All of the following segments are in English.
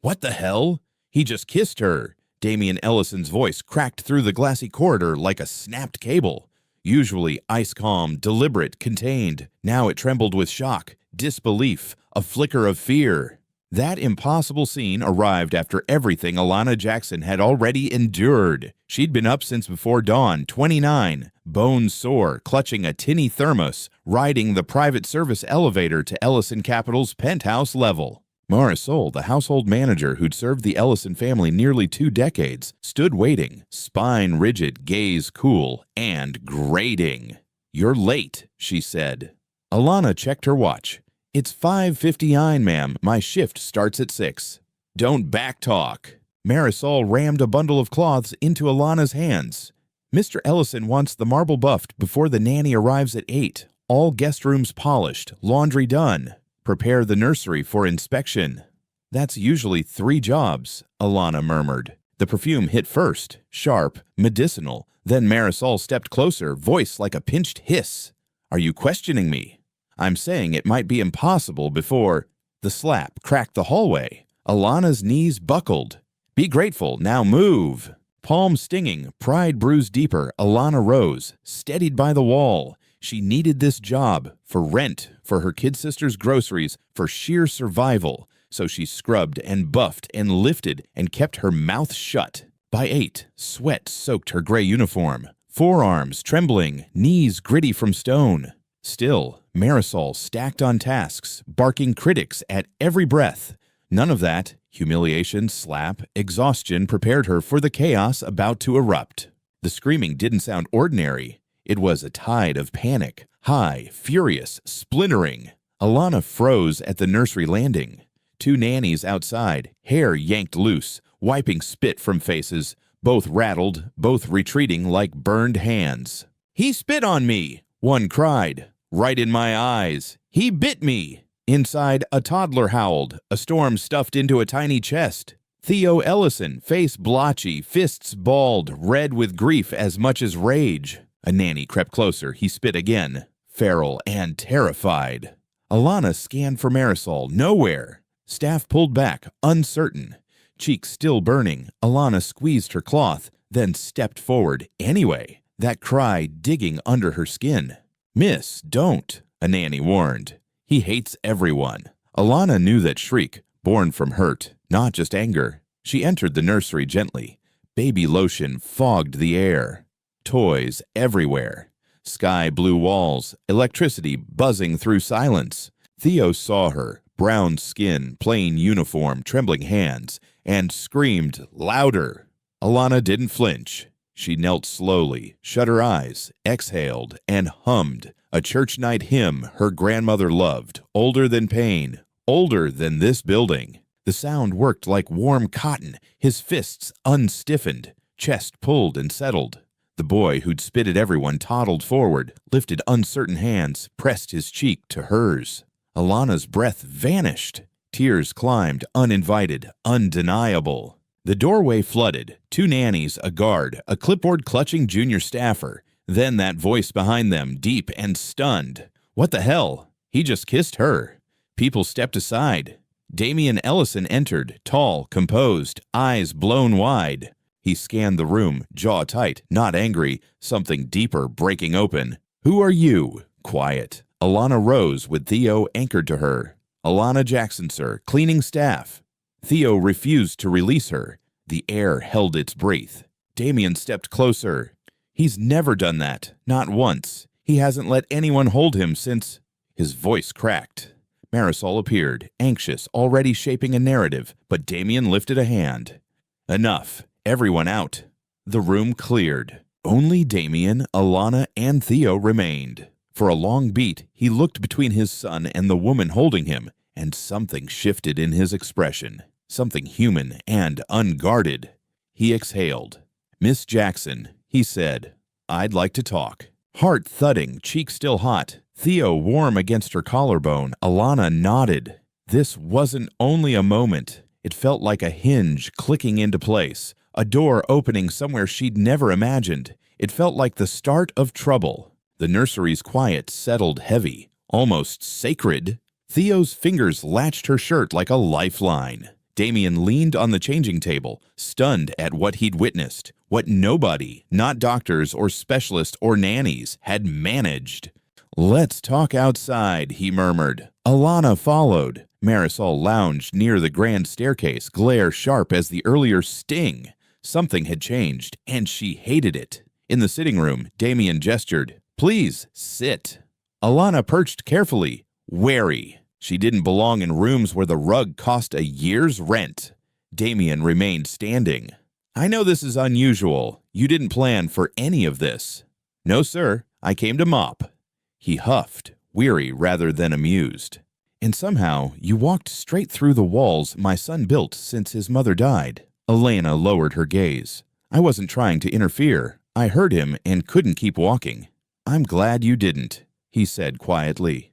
What the hell? He just kissed her. Damian Ellison's voice cracked through the glassy corridor like a snapped cable. Usually ice-calm, deliberate, contained. Now it trembled with shock, disbelief, a flicker of fear. That impossible scene arrived after everything Alana Jackson had already endured. She'd been up since before dawn, 29, bones sore, clutching a tinny thermos, riding the private service elevator to Ellison Capital's penthouse level. Marisol, the household manager who'd served the Ellison family nearly 2 decades, stood waiting, spine rigid, gaze cool, and grating. "You're late," she said. Alana checked her watch. "It's 5:59, ma'am. My shift starts at 6. "Don't backtalk." Marisol rammed a bundle of cloths into Alana's hands. "Mr. Ellison wants the marble buffed before the nanny arrives at 8. All guest rooms polished, laundry done. Prepare the nursery for inspection." "That's usually 3 jobs," Alana murmured. The perfume hit first, sharp, medicinal. Then Marisol stepped closer, voice like a pinched hiss. "Are you questioning me? I'm saying it might be impossible before—" The slap cracked the hallway. Alana's knees buckled. "Be grateful, now move." Palm stinging, pride bruised deeper, Alana rose, steadied by the wall. She needed this job, for rent, for her kid sister's groceries, for sheer survival. So she scrubbed and buffed and lifted and kept her mouth shut. By 8, sweat soaked her gray uniform. Forearms trembling, knees gritty from stone. Still, Marisol stacked on tasks, barking critics at every breath. None of that, humiliation, slap, exhaustion, prepared her for the chaos about to erupt. The screaming didn't sound ordinary. It was a tide of panic, high, furious, splintering. Alana froze at the nursery landing. 2 nannies outside, hair yanked loose, wiping spit from faces, both rattled, both retreating like burned hands. "He spit on me!" one cried. "Right in my eyes. He bit me!" Inside, a toddler howled, a storm stuffed into a tiny chest. Theo Ellison, face blotchy, fists balled, red with grief as much as rage. A nanny crept closer. He spit again, feral and terrified. Alana scanned for Marisol. Nowhere. Staff pulled back, uncertain. Cheeks still burning, Alana squeezed her cloth, then stepped forward anyway, that cry digging under her skin. "Miss, don't," a nanny warned. "He hates everyone." Alana knew that shriek, born from hurt, not just anger. She entered the nursery gently. Baby lotion fogged the air. Toys everywhere. Sky blue walls, electricity buzzing through silence. Theo saw her, brown skin, plain uniform, trembling hands, and screamed louder. Alana didn't flinch. She knelt slowly, shut her eyes, exhaled, and hummed a church night hymn her grandmother loved, older than pain, older than this building. The sound worked like warm cotton, his fists unstiffened, chest pulled and settled. The boy who'd spit at everyone toddled forward, lifted uncertain hands, pressed his cheek to hers. Alana's breath vanished. Tears climbed, uninvited, undeniable. The doorway flooded. 2 nannies, a guard, a clipboard-clutching junior staffer. Then that voice behind them, deep and stunned. "What the hell? He just kissed her." People stepped aside. Damian Ellison entered, tall, composed, eyes blown wide. He scanned the room, jaw tight, not angry, something deeper breaking open. "Who are you?" Quiet. Alana rose with Theo anchored to her. "Alana Jackson, sir, cleaning staff." Theo refused to release her. The air held its breath. Damian stepped closer. "He's never done that, not once. He hasn't let anyone hold him since—" His voice cracked. Marisol appeared, anxious, already shaping a narrative, but Damian lifted a hand. "Enough. Everyone out." The room cleared. Only Damian, Alana, and Theo remained. For a long beat, he looked between his son and the woman holding him, and something shifted in his expression, something human and unguarded. He exhaled. "Miss Jackson," he said, "I'd like to talk." Heart thudding, cheek still hot, Theo warm against her collarbone, Alana nodded. This wasn't only a moment. It felt like a hinge clicking into place, a door opening somewhere she'd never imagined. It felt like the start of trouble. The nursery's quiet settled heavy, almost sacred. Theo's fingers latched her shirt like a lifeline. Damien leaned on the changing table, stunned at what he'd witnessed, what nobody, not doctors or specialists or nannies, had managed. "Let's talk outside," he murmured. Alana followed. Marisol lounged near the grand staircase, glare sharp as the earlier sting. Something had changed, and she hated it. In the sitting room, Damien gestured. "Please, sit." Alana perched carefully, wary. She didn't belong in rooms where the rug cost a year's rent. Damien remained standing. "I know this is unusual. You didn't plan for any of this." "No, sir. I came to mop." He huffed, weary rather than amused. "And somehow you walked straight through the walls my son built since his mother died." Alana lowered her gaze. "I wasn't trying to interfere. I heard him and couldn't keep walking." "I'm glad you didn't," he said quietly.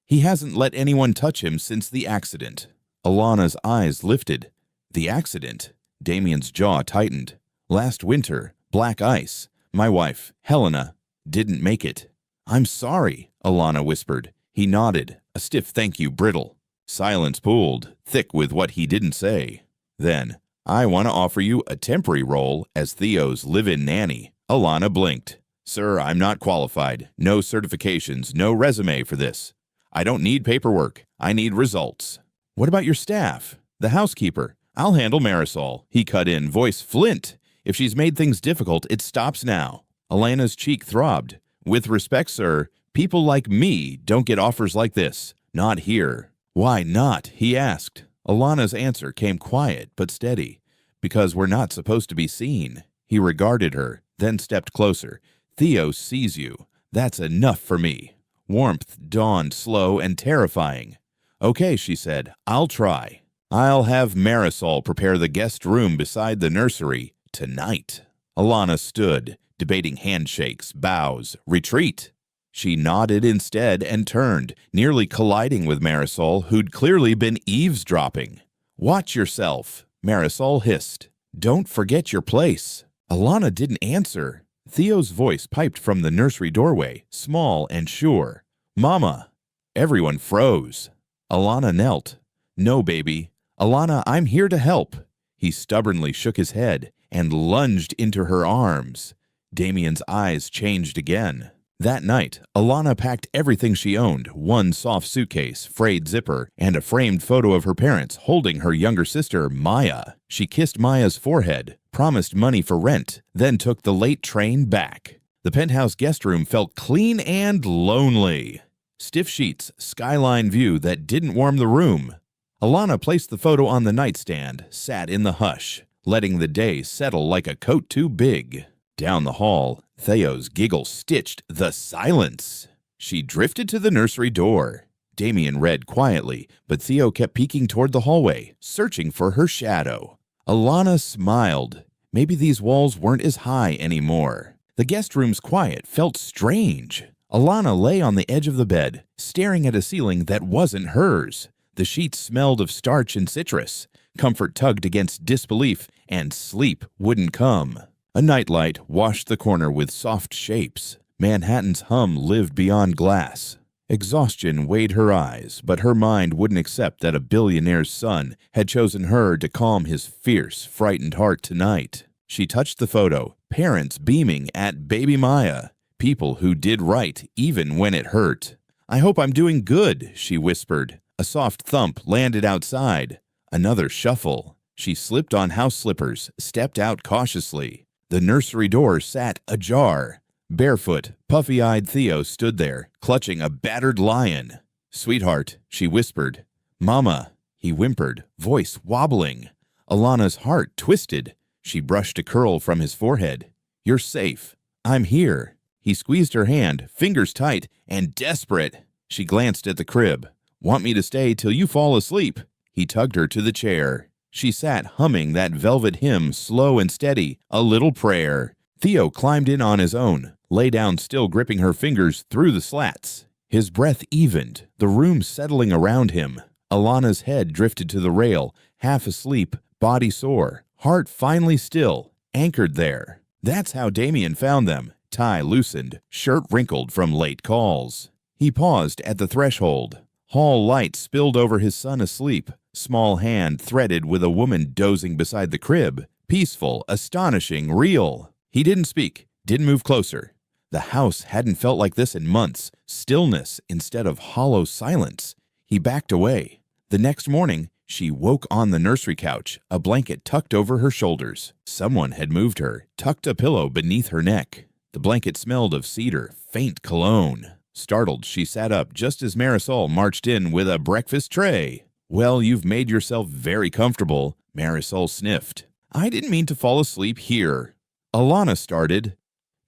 "He hasn't let anyone touch him since the accident." Alana's eyes lifted. "The accident?" Damien's jaw tightened. "Last winter, black ice. My wife, Helena, didn't make it." "I'm sorry," Alana whispered. He nodded, a stiff thank you brittle. Silence pooled, thick with what he didn't say. Then, "I want to offer you a temporary role as Theo's live-in nanny." Alana blinked. "Sir, I'm not qualified. No certifications, no resume for this. I don't need paperwork. I need results." "What about your staff? The housekeeper?" "I'll handle Marisol," he cut in, voice flint. "If she's made things difficult, it stops now." Alana's cheek throbbed. "With respect, sir, people like me don't get offers like this. Not here." "Why not?" he asked. Alana's answer came quiet but steady. "Because we're not supposed to be seen." He regarded her, then stepped closer. "Theo sees you. That's enough for me." Warmth dawned slow and terrifying. "Okay," she said. "I'll try. I'll have Marisol prepare the guest room beside the nursery tonight." Alana stood, debating handshakes, bows, retreat. She nodded instead and turned, nearly colliding with Marisol, who'd clearly been eavesdropping. "Watch yourself," Marisol hissed. "Don't forget your place." Alana didn't answer. Theo's voice piped from the nursery doorway, small and sure. "Mama." Everyone froze. Alana knelt. "No, baby. Alana, I'm here to help." He stubbornly shook his head and lunged into her arms. Damien's eyes changed again. That night, Alana packed everything she owned, one soft suitcase, frayed zipper, and a framed photo of her parents holding her younger sister, Maya. She kissed Maya's forehead, promised money for rent, then took the late train back. The penthouse guest room felt clean and lonely. Stiff sheets, skyline view that didn't warm the room. Alana placed the photo on the nightstand, sat in the hush, letting the day settle like a coat too big. Down the hall, Theo's giggle stitched the silence. She drifted to the nursery door. Damien read quietly, but Theo kept peeking toward the hallway, searching for her shadow. Alana smiled. Maybe these walls weren't as high anymore. The guest room's quiet felt strange. Alana lay on the edge of the bed, staring at a ceiling that wasn't hers. The sheets smelled of starch and citrus. Comfort tugged against disbelief, and sleep wouldn't come. A nightlight washed the corner with soft shapes. Manhattan's hum lived beyond glass. Exhaustion weighed her eyes, but her mind wouldn't accept that a billionaire's son had chosen her to calm his fierce, frightened heart tonight. She touched the photo, parents beaming at baby Maya, people who did right even when it hurt. "I hope I'm doing good," she whispered. A soft thump landed outside. Another shuffle. She slipped on house slippers, stepped out cautiously. The nursery door sat ajar. Barefoot, puffy-eyed Theo stood there, clutching a battered lion. "Sweetheart," she whispered. "Mama," he whimpered, voice wobbling. Alana's heart twisted. She brushed a curl from his forehead. "You're safe. I'm here." He squeezed her hand, fingers tight and desperate. She glanced at the crib. "Want me to stay till you fall asleep?" He tugged her to the chair. She sat humming that velvet hymn, slow and steady, a little prayer. Theo climbed in on his own, lay down still gripping her fingers through the slats. His breath evened, the room settling around him. Alana's head drifted to the rail, half asleep, body sore, heart finally still, anchored there. That's how Damien found them, tie loosened, shirt wrinkled from late calls. He paused at the threshold. Hall light spilled over his son asleep. Small hand threaded with a woman dozing beside the crib. Peaceful, astonishing, real. He didn't speak, didn't move closer. The house hadn't felt like this in months. Stillness instead of hollow silence. He backed away. The next morning, she woke on the nursery couch, a blanket tucked over her shoulders. Someone had moved her, tucked a pillow beneath her neck. The blanket smelled of cedar, faint cologne. Startled, she sat up just as Marisol marched in with a breakfast tray. "Well, you've made yourself very comfortable," Marisol sniffed. "I didn't mean to fall asleep here." Alana started.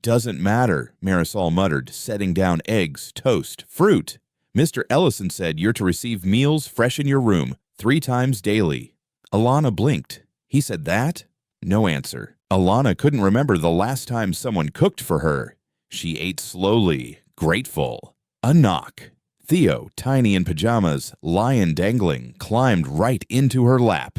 "Doesn't matter," Marisol muttered, setting down eggs, toast, fruit. "Mr. Ellison said you're to receive meals fresh in your room 3 times daily." Alana blinked. "He said that?" No answer. Alana couldn't remember the last time someone cooked for her. She ate slowly, grateful. A knock. Theo, tiny in pajamas, lion dangling, climbed right into her lap.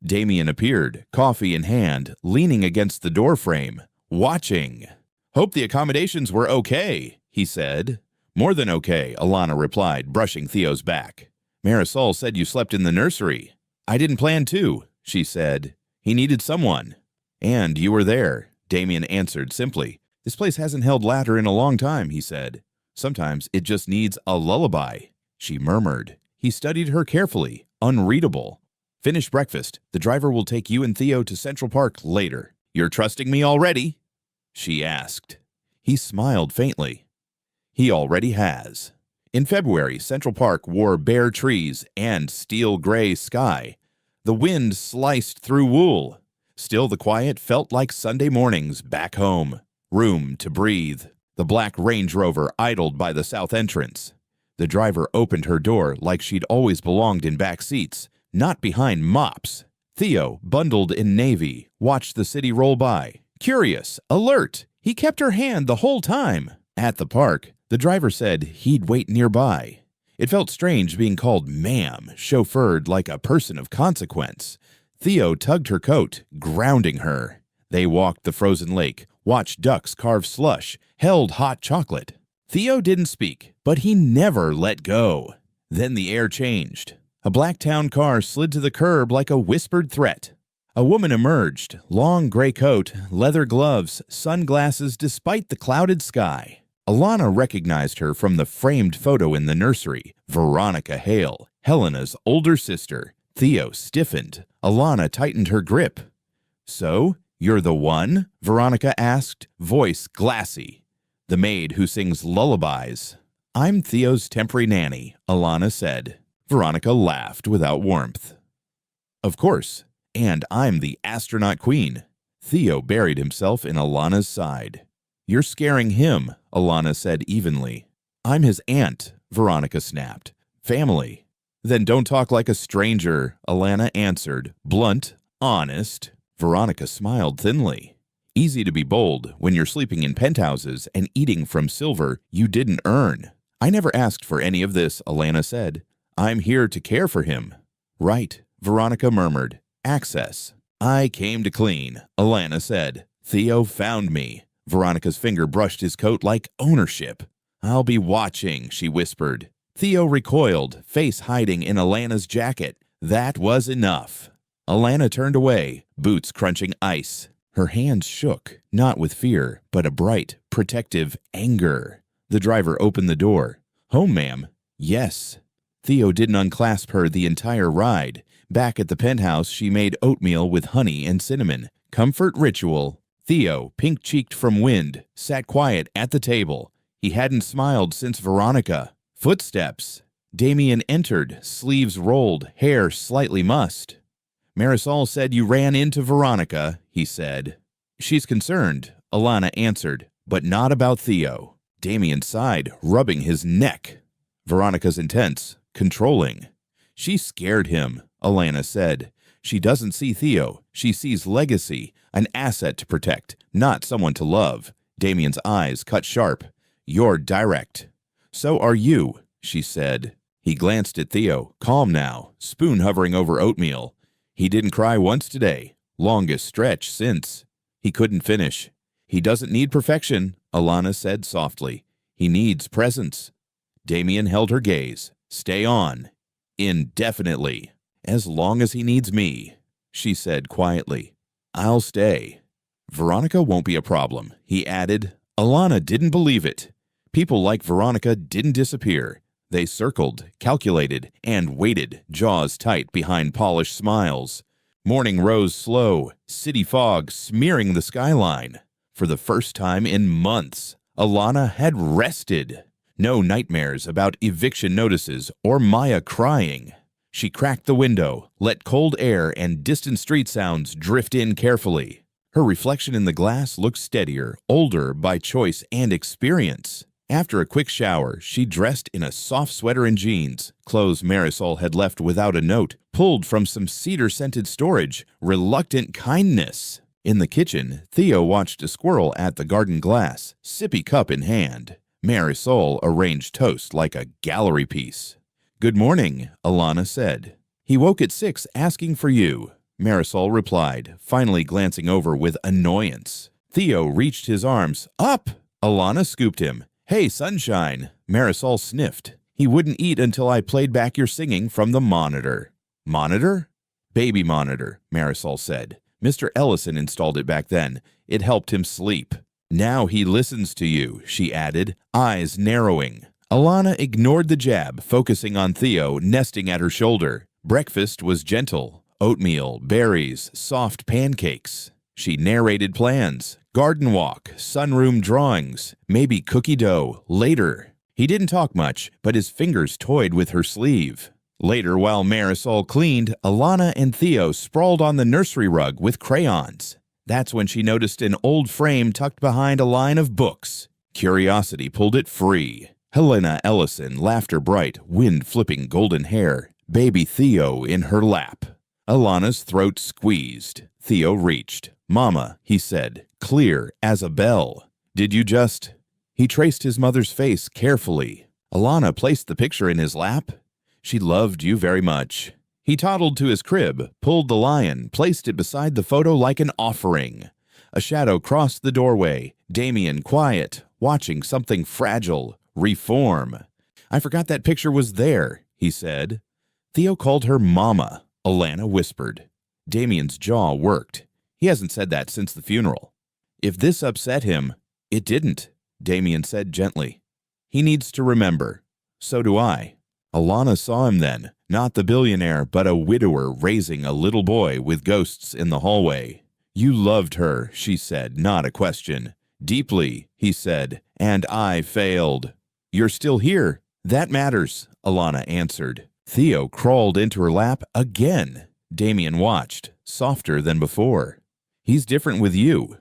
Damien appeared, coffee in hand, leaning against the doorframe, watching. "Hope the accommodations were okay," he said. "More than okay," Alana replied, brushing Theo's back. "Marisol said you slept in the nursery." "I didn't plan to," she said. "He needed someone." "And you were there," Damien answered simply. "This place hasn't held laughter in a long time," he said. "Sometimes it just needs a lullaby." She murmured. He studied her carefully, unreadable. "Finish breakfast. The driver will take you and Theo to Central Park later." "You're trusting me already?" she asked. He smiled faintly. He already has. In February, Central Park wore bare trees and steel-gray sky. The wind sliced through wool. Still, the quiet felt like Sunday mornings back home. Room to breathe. The black Range Rover idled by the south entrance. The driver opened her door like she'd always belonged in back seats, not behind mops. Theo, bundled in navy, watched the city roll by. Curious, alert, he kept her hand the whole time. At the park, the driver said he'd wait nearby. It felt strange being called ma'am, chauffeured like a person of consequence. Theo tugged her coat, grounding her. They walked the frozen lake, watched ducks carve slush, held hot chocolate. Theo didn't speak, but he never let go. Then the air changed. A black town car slid to the curb like a whispered threat. A woman emerged, long gray coat, leather gloves, sunglasses despite the clouded sky. Alana recognized her from the framed photo in the nursery. Veronica Hale, Helena's older sister. Theo stiffened. Alana tightened her grip. "So, you're the one?" Veronica asked, voice glassy. "The maid who sings lullabies." "I'm Theo's temporary nanny," Alana said. Veronica laughed without warmth. "Of course, and I'm the astronaut queen." Theo buried himself in Alana's side. "You're scaring him," Alana said evenly. "I'm his aunt," Veronica snapped. "Family." "Then don't talk like a stranger," Alana answered, blunt, honest. Veronica smiled thinly. "Easy to be bold when you're sleeping in penthouses and eating from silver you didn't earn." "I never asked for any of this," Alana said. "I'm here to care for him." "Right," Veronica murmured. "Access." "I came to clean," Alana said. "Theo found me." Veronica's finger brushed his coat like ownership. "I'll be watching," she whispered. Theo recoiled, face hiding in Alana's jacket. That was enough. Alana turned away, boots crunching ice. Her hands shook, not with fear, but a bright, protective anger. The driver opened the door. "Home, ma'am." "Yes." Theo didn't unclasp her the entire ride. Back at the penthouse, she made oatmeal with honey and cinnamon. Comfort ritual. Theo, pink-cheeked from wind, sat quiet at the table. He hadn't smiled since Veronica. Footsteps. Damien entered, sleeves rolled, hair slightly mussed. "Marisol said you ran into Veronica," he said. "She's concerned," Alana answered, "but not about Theo." Damien sighed, rubbing his neck. Veronica's intense, controlling. "She scared him," Alana said. "She doesn't see Theo. She sees legacy, an asset to protect, not someone to love." Damien's eyes cut sharp. "You're direct." "So are you," she said. He glanced at Theo, calm now, spoon hovering over oatmeal. He didn't cry once today, longest stretch since. He couldn't finish. "He doesn't need perfection," Alana said softly. "He needs presence." Damien held her gaze. "Stay on." Indefinitely. As long as he needs me, she said quietly. I'll stay. Veronica won't be a problem, he added. Alana didn't believe it. People like Veronica didn't disappear. They circled, calculated, and waited, jaws tight behind polished smiles. Morning rose slow, city fog smearing the skyline. For the first time in months, Alana had rested. No nightmares about eviction notices or Maya crying. She cracked the window, let cold air and distant street sounds drift in carefully. Her reflection in the glass looked steadier, older by choice and experience. After a quick shower, she dressed in a soft sweater and jeans, clothes Marisol had left without a note, pulled from some cedar-scented storage, reluctant kindness. In the kitchen, Theo watched a squirrel at the garden glass, sippy cup in hand. Marisol arranged toast like a gallery piece. Good morning, Alana said. He woke at 6 asking for you, Marisol replied, finally glancing over with annoyance. Theo reached his arms. Up! Alana scooped him. Hey, sunshine, Marisol sniffed. He wouldn't eat until I played back your singing from the monitor. Monitor? Baby monitor, Marisol said. Mr. Ellison installed it back then. It helped him sleep. Now he listens to you, she added, eyes narrowing. Alana ignored the jab, focusing on Theo nesting at her shoulder. Breakfast was gentle. Oatmeal, berries, soft pancakes. She narrated plans. Garden walk, sunroom drawings, maybe cookie dough, later. He didn't talk much, but his fingers toyed with her sleeve. Later, while Marisol cleaned, Alana and Theo sprawled on the nursery rug with crayons. That's when she noticed an old frame tucked behind a line of books. Curiosity pulled it free. Helena Ellison, laughter bright, wind-flipping golden hair, baby Theo in her lap. Alana's throat squeezed. Theo reached. Mama, he said, clear as a bell. Did you just... He traced his mother's face carefully. Alana placed the picture in his lap. She loved you very much. He toddled to his crib, pulled the lion, placed it beside the photo like an offering. A shadow crossed the doorway. Damien quiet, watching something fragile, reform. I forgot that picture was there, he said. Theo called her Mama, Alana whispered. Damien's jaw worked. He hasn't said that since the funeral. If this upset him, it didn't, Damien said gently. He needs to remember. So do I. Alana saw him then, not the billionaire, but a widower raising a little boy with ghosts in the hallway. You loved her, she said, not a question. Deeply, he said, and I failed. You're still here. That matters, Alana answered. Theo crawled into her lap again. Damien watched, softer than before. He's different with you.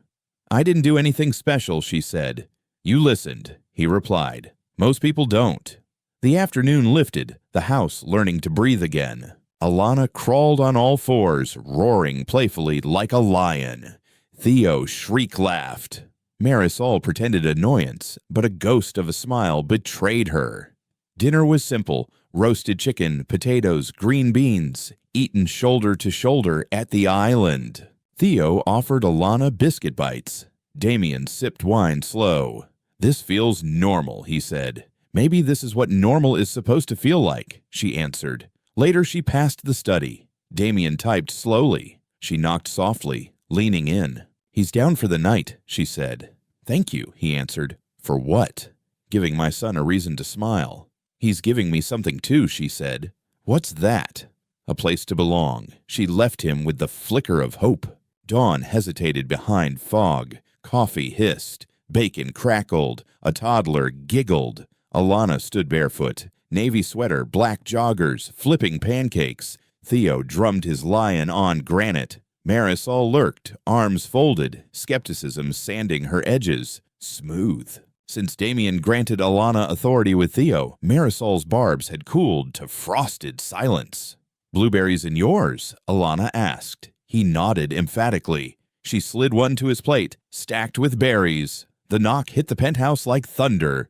I didn't do anything special, she said. You listened, he replied. Most people don't. The afternoon lifted, the house learning to breathe again. Alana crawled on all fours, roaring playfully like a lion. Theo shriek-laughed. Marisol pretended annoyance, but a ghost of a smile betrayed her. Dinner was simple, roasted chicken, potatoes, green beans, eaten shoulder to shoulder at the island. Theo offered Alana biscuit bites. Damien sipped wine slow. This feels normal, he said. Maybe this is what normal is supposed to feel like, she answered. Later she passed the study. Damien typed slowly. She knocked softly, leaning in. He's down for the night, she said. Thank you, he answered. For what? Giving my son a reason to smile. He's giving me something too, she said. What's that? A place to belong. She left him with the flicker of hope. Dawn hesitated behind fog. Coffee hissed. Bacon crackled. A toddler giggled. Alana stood barefoot. Navy sweater, black joggers, flipping pancakes. Theo drummed his lion on granite. Marisol lurked, arms folded, skepticism sanding her edges. Smooth. Since Damien granted Alana authority with Theo, Marisol's barbs had cooled to frosted silence. Blueberries in yours? Alana asked. He nodded emphatically. She slid one to his plate, stacked with berries. The knock hit the penthouse like thunder.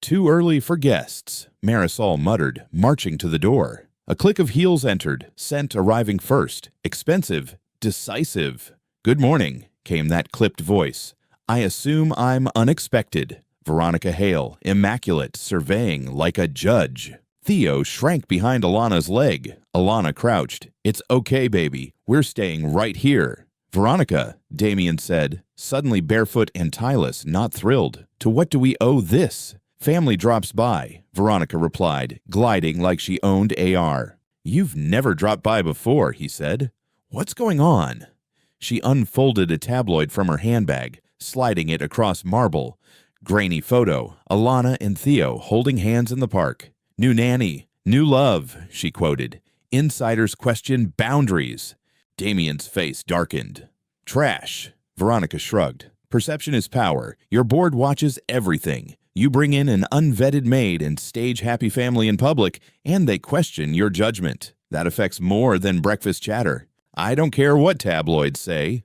Too early for guests, Marisol muttered, marching to the door. A click of heels entered, scent arriving first. Expensive, decisive. Good morning, came that clipped voice. I assume I'm unexpected. Veronica Hale, immaculate, surveying like a judge. Theo shrank behind Alana's leg. Alana crouched. "It's okay, baby. We're staying right here." "Veronica," Damien said, suddenly barefoot and tieless, not thrilled. "To what do we owe this?" "Family drops by," Veronica replied, gliding like she owned AR. "You've never dropped by before," he said. "What's going on?" She unfolded a tabloid from her handbag, sliding it across marble. Grainy photo, Alana and Theo holding hands in the park. "New nanny, new love," she quoted. "Insiders question boundaries." Damien's face darkened. "Trash," Veronica shrugged. "Perception is power. Your board watches everything. You bring in an unvetted maid and stage happy family in public, and they question your judgment. That affects more than breakfast chatter. I don't care what tabloids say."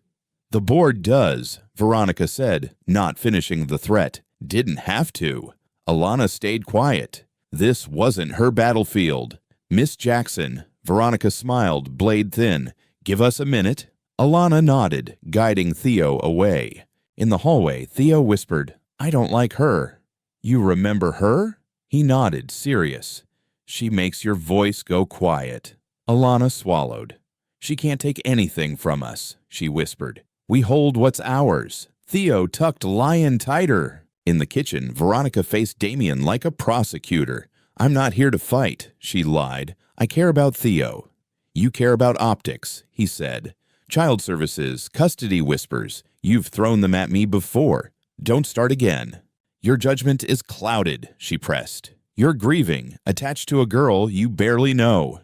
"The board does," Veronica said, not finishing the threat. "Didn't have to." Alana stayed quiet. This wasn't her battlefield. "Miss Jackson," Veronica smiled, blade thin. "Give us a minute." Alana nodded, guiding Theo away. In the hallway, Theo whispered, "I don't like her." "You remember her?" He nodded, serious. "She makes your voice go quiet." Alana swallowed. "She can't take anything from us," she whispered. "We hold what's ours." Theo tucked lion tighter. In the kitchen, Veronica faced Damien like a prosecutor. "I'm not here to fight," she lied. "I care about Theo." "You care about optics," he said. "Child services, custody whispers. You've thrown them at me before. Don't start again." "Your judgment is clouded," she pressed. "You're grieving, attached to a girl you barely know."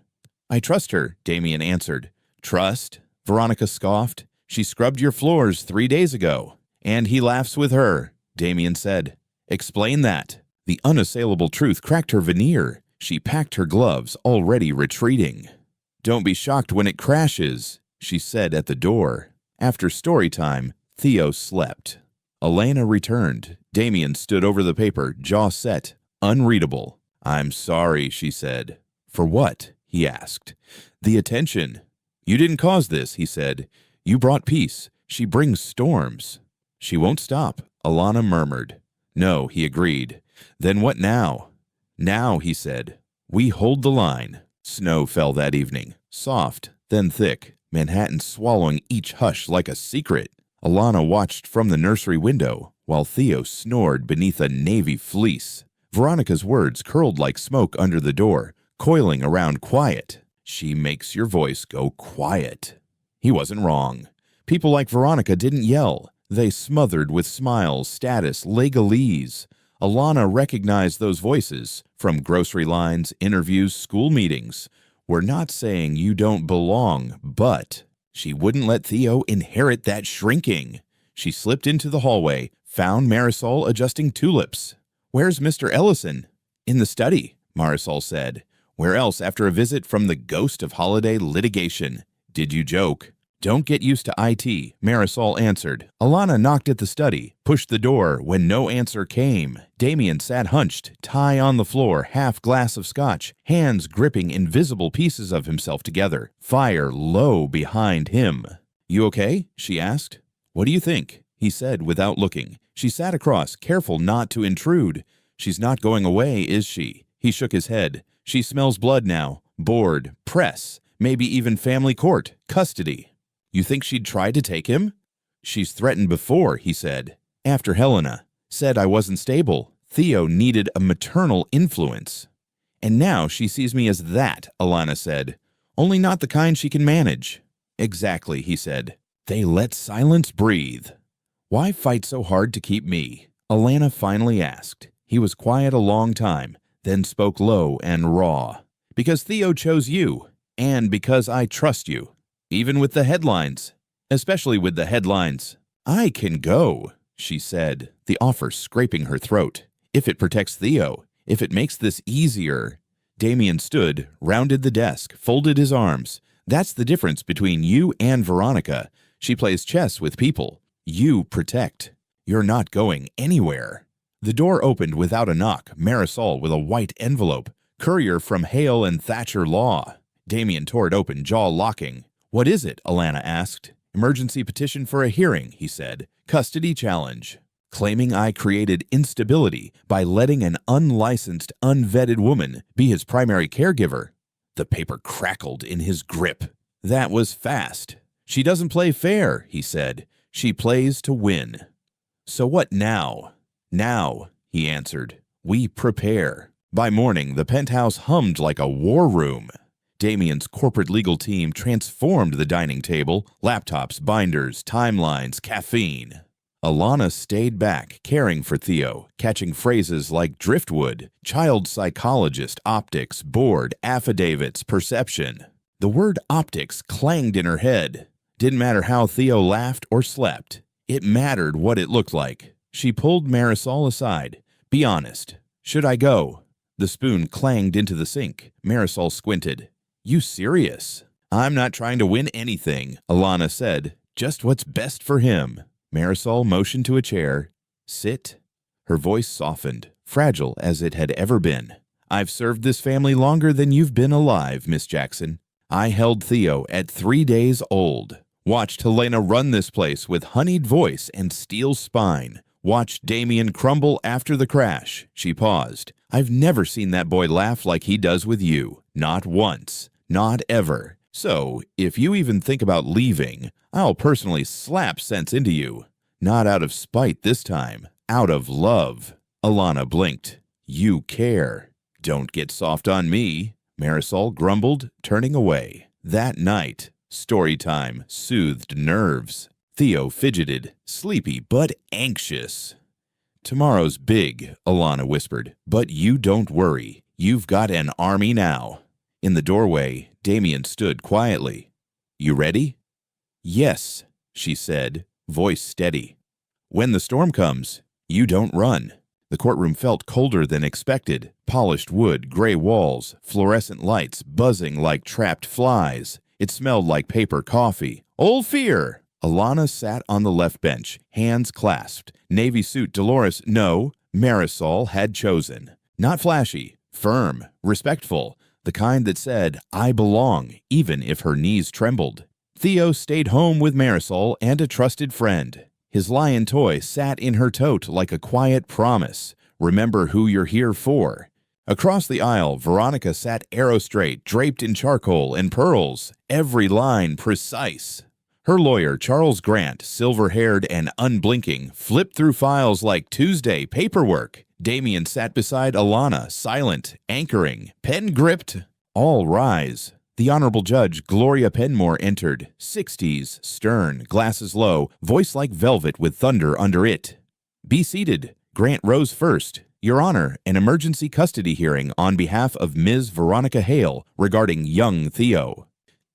"I trust her," Damien answered. "Trust?" Veronica scoffed. "She scrubbed your floors 3 days ago." "And he laughs with her," Damien said. "Explain that." The unassailable truth cracked her veneer. She packed her gloves, already retreating. "Don't be shocked when it crashes," she said at the door. After story time, Theo slept. Alana returned. Damien stood over the paper, jaw set, unreadable. "I'm sorry," she said. "For what?" he asked. "The attention." "You didn't cause this," he said. "You brought peace. She brings storms." "She won't stop," Alana murmured. "No," he agreed. "Then what now?" "Now," he said, "we hold the line." Snow fell that evening, soft, then thick, Manhattan swallowing each hush like a secret. Alana watched from the nursery window, while Theo snored beneath a navy fleece. Veronica's words curled like smoke under the door, coiling around quiet. "She makes your voice go quiet." He wasn't wrong. People like Veronica didn't yell. They smothered with smiles, status, legalese. Alana recognized those voices from grocery lines, interviews, school meetings. "We're not saying you don't belong, but..." She wouldn't let Theo inherit that shrinking. She slipped into the hallway, found Marisol adjusting tulips. "Where's Mr. Ellison?" "In the study," Marisol said. "Where else after a visit from the ghost of holiday litigation?" "Did you joke?" "Don't get used to IT," Marisol answered. Alana knocked at the study, pushed the door when no answer came. Damien sat hunched, tie on the floor, half glass of scotch, hands gripping invisible pieces of himself together, fire low behind him. "You okay?" she asked. "What do you think?" he said without looking. She sat across, careful not to intrude. "She's not going away, is she?" He shook his head. "She smells blood now. Board, press, maybe even family court, custody." "You think she'd try to take him?" "She's threatened before," he said. "After Helena. Said I wasn't stable. Theo needed a maternal influence." "And now she sees me as that," Alana said. "Only not the kind she can manage." "Exactly," he said. They let silence breathe. "Why fight so hard to keep me?" Alana finally asked. He was quiet a long time, then spoke low and raw. "Because Theo chose you, and because I trust you. Even with the headlines. Especially with the headlines." "I can go," she said, the offer scraping her throat. "If it protects Theo, if it makes this easier." Damien stood, rounded the desk, folded his arms. "That's the difference between you and Veronica. She plays chess with people. You protect. You're not going anywhere." The door opened without a knock, Marisol with a white envelope. "Courier from Hale and Thatcher Law." Damien tore it open, jaw locking. "What is it?" Alana asked. "Emergency petition for a hearing," he said. "Custody challenge." claiming I created instability by letting an unlicensed, unvetted woman be his primary caregiver. The paper crackled in his grip. That was fast. She doesn't play fair, he said. She plays to win. So what now? Now, he answered, we prepare. By morning, the penthouse hummed like a war room. Damien's corporate legal team transformed the dining table, laptops, binders, timelines, caffeine. Alana stayed back, caring for Theo, catching phrases like driftwood, child psychologist, optics, board, affidavits, perception. The word optics clanged in her head. Didn't matter how Theo laughed or slept. It mattered what it looked like. She pulled Marisol aside. Be honest. Should I go? The spoon clanged into the sink. Marisol squinted. You serious? I'm not trying to win anything, Alana said. Just what's best for him. Marisol motioned to a chair. Sit. Her voice softened, fragile as it had ever been. I've served this family longer than you've been alive, Miss Jackson. I held Theo at 3 days old. Watched Helena run this place with honeyed voice and steel spine. Watched Damien crumble after the crash. She paused. I've never seen that boy laugh like he does with you. Not once. Not ever. So, if you even think about leaving, I'll personally slap sense into you. Not out of spite this time. Out of love. Alana blinked. You care. Don't get soft on me, Marisol grumbled, turning away. That night, story time soothed nerves. Theo fidgeted, sleepy but anxious. Tomorrow's big, Alana whispered, but you don't worry. You've got an army now. In the doorway, Damien stood quietly. You ready? Yes, she said, voice steady. When the storm comes, you don't run. The courtroom felt colder than expected. Polished wood, gray walls, fluorescent lights buzzing like trapped flies. It smelled like paper coffee. Old fear! Alana sat on the left bench, hands clasped. Navy suit Marisol had chosen. Not flashy, firm, respectful. The kind that said, I belong, even if her knees trembled. Theo stayed home with Marisol and a trusted friend. His lion toy sat in her tote like a quiet promise. Remember who you're here for. Across the aisle, Veronica sat arrow-straight, draped in charcoal and pearls, every line precise. Her lawyer, Charles Grant, silver-haired and unblinking, flipped through files like Tuesday paperwork. Damien sat beside Alana, silent, anchoring, pen gripped. All rise. The Honorable Judge Gloria Penmore entered, 60s, stern, glasses low, voice like velvet with thunder under it. Be seated. Grant rose first. Your Honor, an emergency custody hearing on behalf of Ms. Veronica Hale regarding young Theo.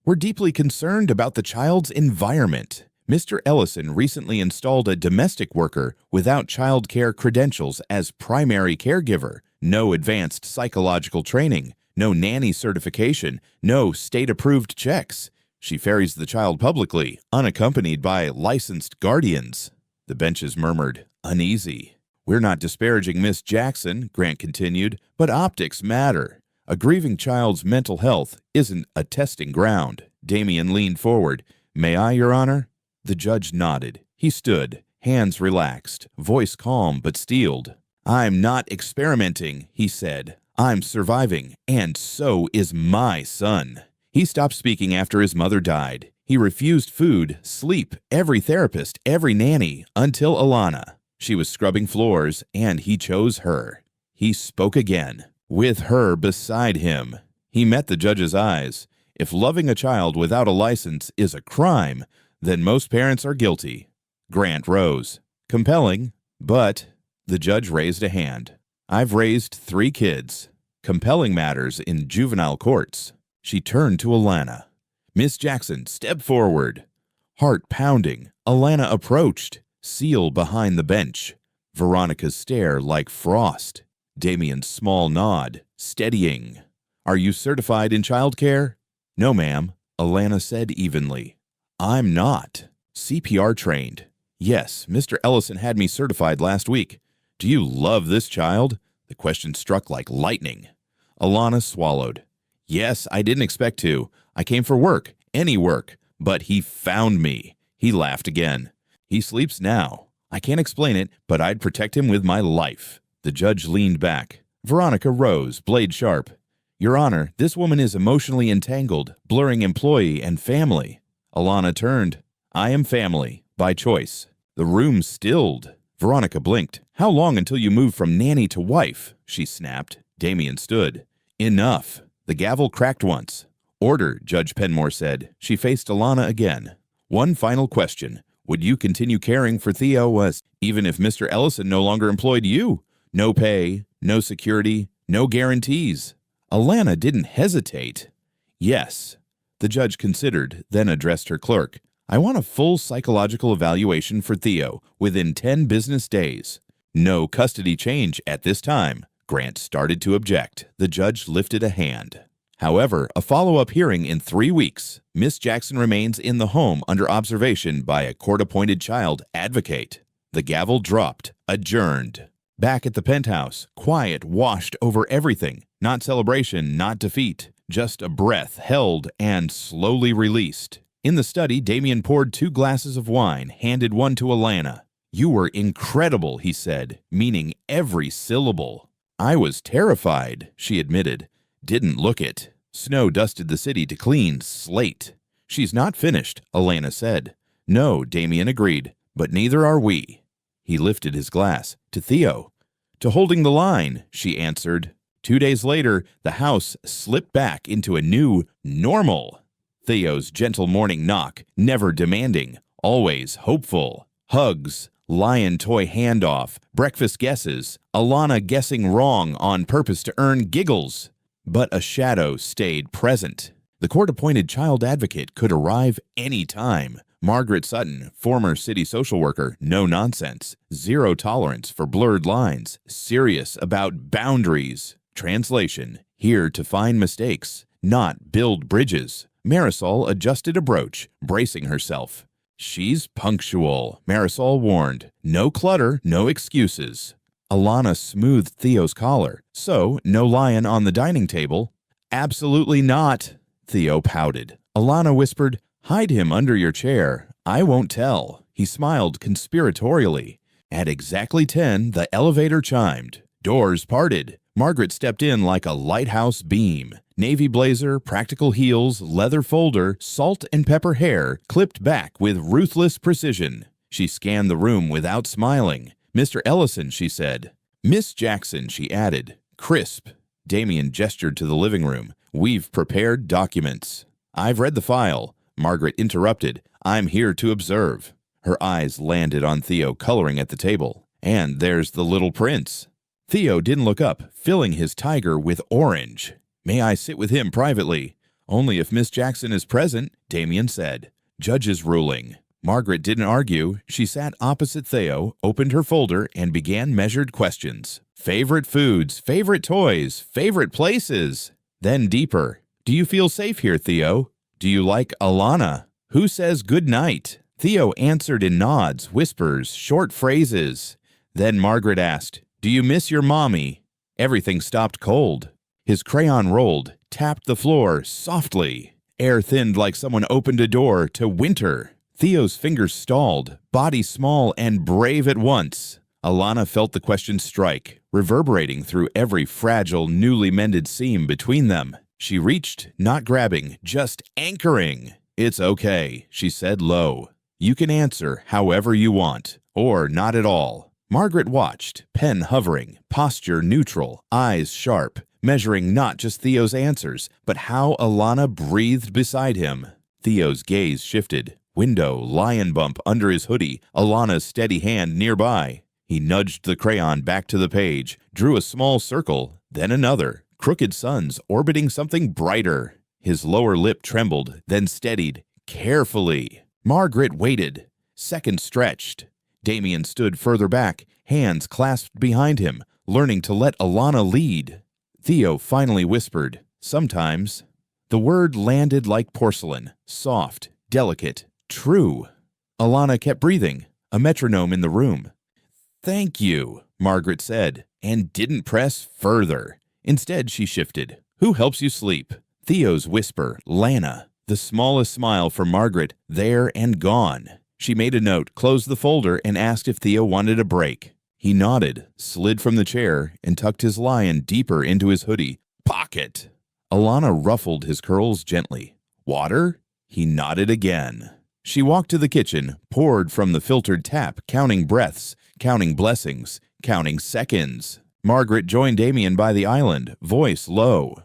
We're deeply concerned about the child's environment. Mr. Ellison recently installed a domestic worker without child care credentials as primary caregiver, no advanced psychological training, no nanny certification, no state-approved checks. She ferries the child publicly, unaccompanied by licensed guardians. The benches murmured, uneasy. We're not disparaging Miss Jackson, Grant continued, but optics matter. A grieving child's mental health isn't a testing ground. Damien leaned forward. May I, Your Honor? The judge nodded. He stood, hands relaxed, voice calm but steeled. I'm not experimenting, he said. I'm surviving, and so is my son. He stopped speaking after his mother died. He refused food, sleep, every therapist, every nanny, until Alana. She was scrubbing floors, and he chose her. He spoke again, with her beside him. He met the judge's eyes. If loving a child without a license is a crime, then most parents are guilty. Grant rose. Compelling, but the judge raised a hand. I've raised 3 kids. Compelling matters in juvenile courts. She turned to Alana. Miss Jackson, step forward. Heart pounding, Alana approached, seal behind the bench. Veronica's stare like frost. Damien's small nod, steadying. Are you certified in childcare? No, ma'am, Alana said evenly. I'm not. CPR trained. Yes, Mr. Ellison had me certified last week. Do you love this child? The question struck like lightning. Alana swallowed. Yes, I didn't expect to. I came for work, any work. But he found me. He laughed again. He sleeps now. I can't explain it, but I'd protect him with my life. The judge leaned back. Veronica rose, blade sharp. Your Honor, this woman is emotionally entangled, blurring employee and family. Alana turned. I am family, by choice. The room stilled. Veronica blinked. How long until you move from nanny to wife? She snapped. Damien stood. Enough. The gavel cracked once. Order, Judge Penmore said. She faced Alana again. One final question. Would you continue caring for Theo even if Mr. Ellison no longer employed you? No pay, no security, no guarantees. Alana didn't hesitate. Yes. The judge considered, then addressed her clerk. I want a full psychological evaluation for Theo within 10 business days. No custody change at this time. Grant started to object. The judge lifted a hand. However, a follow-up hearing in 3 weeks. Miss Jackson remains in the home under observation by a court-appointed child advocate. The gavel dropped. Adjourned. Back at the penthouse, quiet washed over everything. Not celebration, not defeat. Just a breath held and slowly released. In the study, Damien poured 2 glasses of wine, handed one to Alana. You were incredible, he said, meaning every syllable. I was terrified, she admitted. Didn't look it. Snow dusted the city to clean slate. She's not finished, Alana said. No, Damien agreed, but neither are we. He lifted his glass. To Theo. To holding the line, she answered. 2 days later, the house slipped back into a new normal. Theo's gentle morning knock, never demanding, always hopeful. Hugs, lion toy handoff, breakfast guesses, Alana guessing wrong on purpose to earn giggles. But a shadow stayed present. The court-appointed child advocate could arrive any time. Margaret Sutton, former city social worker, no nonsense, zero tolerance for blurred lines, serious about boundaries. Translation, here to find mistakes, not build bridges. Marisol adjusted a brooch, bracing herself. She's punctual, Marisol warned. No clutter, no excuses. Alana smoothed Theo's collar. So, no lion on the dining table? Absolutely not, Theo pouted. Alana whispered, hide him under your chair. I won't tell. He smiled conspiratorially. At exactly 10, the elevator chimed. Doors parted. Margaret stepped in like a lighthouse beam. Navy blazer, practical heels, leather folder, salt and pepper hair, clipped back with ruthless precision. She scanned the room without smiling. Mr. Ellison, she said. Miss Jackson, she added. Crisp. Damien gestured to the living room. We've prepared documents. I've read the file. Margaret interrupted. I'm here to observe. Her eyes landed on Theo coloring at the table. And there's the little prince. Theo didn't look up, filling his tiger with orange. May I sit with him privately? Only if Miss Jackson is present, Damien said. Judge's ruling. Margaret didn't argue. She sat opposite Theo, opened her folder, and began measured questions. Favorite foods, favorite toys, favorite places. Then deeper. Do you feel safe here, Theo? Do you like Alana? Who says good night? Theo answered in nods, whispers, short phrases. Then Margaret asked, do you miss your mommy? Everything stopped cold. His crayon rolled, tapped the floor softly. Air thinned like someone opened a door to winter. Theo's fingers stalled, body small and brave at once. Alana felt the question strike, reverberating through every fragile, newly mended seam between them. She reached, not grabbing, just anchoring. It's okay, she said low. You can answer however you want, or not at all. Margaret watched, pen hovering, posture neutral, eyes sharp, measuring not just Theo's answers, but how Alana breathed beside him. Theo's gaze shifted. Window, lion bump under his hoodie, Alana's steady hand nearby. He nudged the crayon back to the page, drew a small circle, then another. Crooked suns orbiting something brighter. His lower lip trembled, then steadied, carefully. Margaret waited. Seconds stretched. Damien stood further back, hands clasped behind him, learning to let Alana lead. Theo finally whispered, sometimes. The word landed like porcelain, soft, delicate, true. Alana kept breathing, a metronome in the room. Thank you, Margaret said, and didn't press further. Instead, she shifted. Who helps you sleep? Theo's whisper, Lana. The smallest smile for Margaret, there and gone. She made a note, closed the folder, and asked if Theo wanted a break. He nodded, slid from the chair, and tucked his lion deeper into his hoodie. Pocket! Alana ruffled his curls gently. Water? He nodded again. She walked to the kitchen, poured from the filtered tap, counting breaths, counting blessings, counting seconds. Margaret joined Damien by the island, voice low.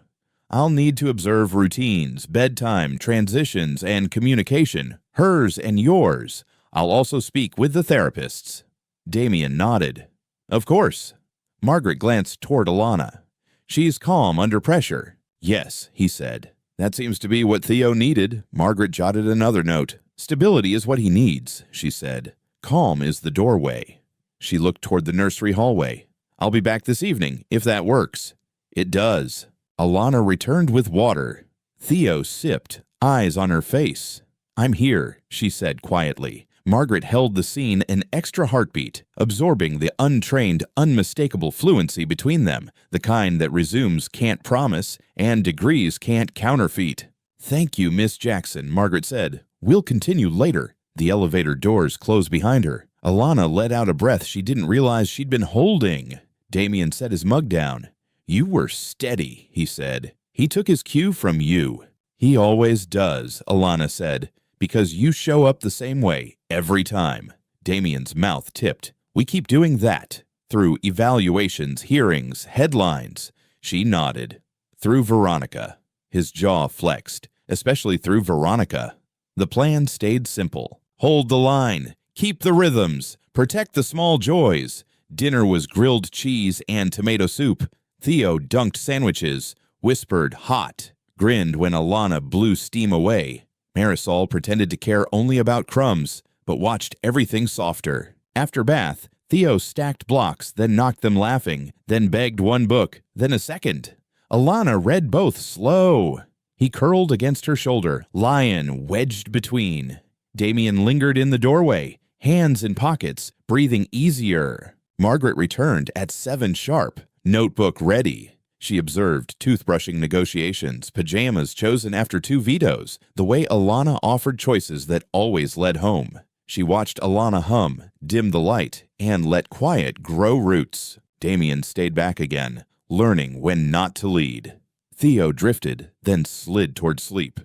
I'll need to observe routines, bedtime, transitions, and communication, hers and yours. I'll also speak with the therapists. Damien nodded. Of course. Margaret glanced toward Alana. She's calm under pressure. Yes, he said. That seems to be what Theo needed. Margaret jotted another note. Stability is what he needs, she said. Calm is the doorway. She looked toward the nursery hallway. I'll be back this evening, if that works. It does. Alana returned with water. Theo sipped, eyes on her face. I'm here, she said quietly. Margaret held the scene an extra heartbeat, absorbing the untrained, unmistakable fluency between them, the kind that resumes can't promise and degrees can't counterfeit. Thank you, Miss Jackson, Margaret said. We'll continue later. The elevator doors closed behind her. Alana let out a breath she didn't realize she'd been holding. Damien set his mug down. You were steady, he said. He took his cue from you. He always does, Alana said, because you show up the same way every time. Damien's mouth tipped. We keep doing that. Through evaluations, hearings, headlines. She nodded. Through Veronica. His jaw flexed, especially through Veronica. The plan stayed simple. Hold the line. Keep the rhythms. Protect the small joys. Dinner was grilled cheese and tomato soup. Theo dunked sandwiches, whispered hot, grinned when Alana blew steam away. Marisol pretended to care only about crumbs, but watched everything softer. After bath, Theo stacked blocks, then knocked them laughing, then begged one book, then a second. Alana read both slow. He curled against her shoulder, lion wedged between. Damien lingered in the doorway, hands in pockets, breathing easier. Margaret returned at 7 sharp, notebook ready. She observed toothbrushing negotiations, pajamas chosen after 2 vetoes, the way Alana offered choices that always led home. She watched Alana hum, dim the light, and let quiet grow roots. Damien stayed back again, learning when not to lead. Theo drifted, then slid toward sleep.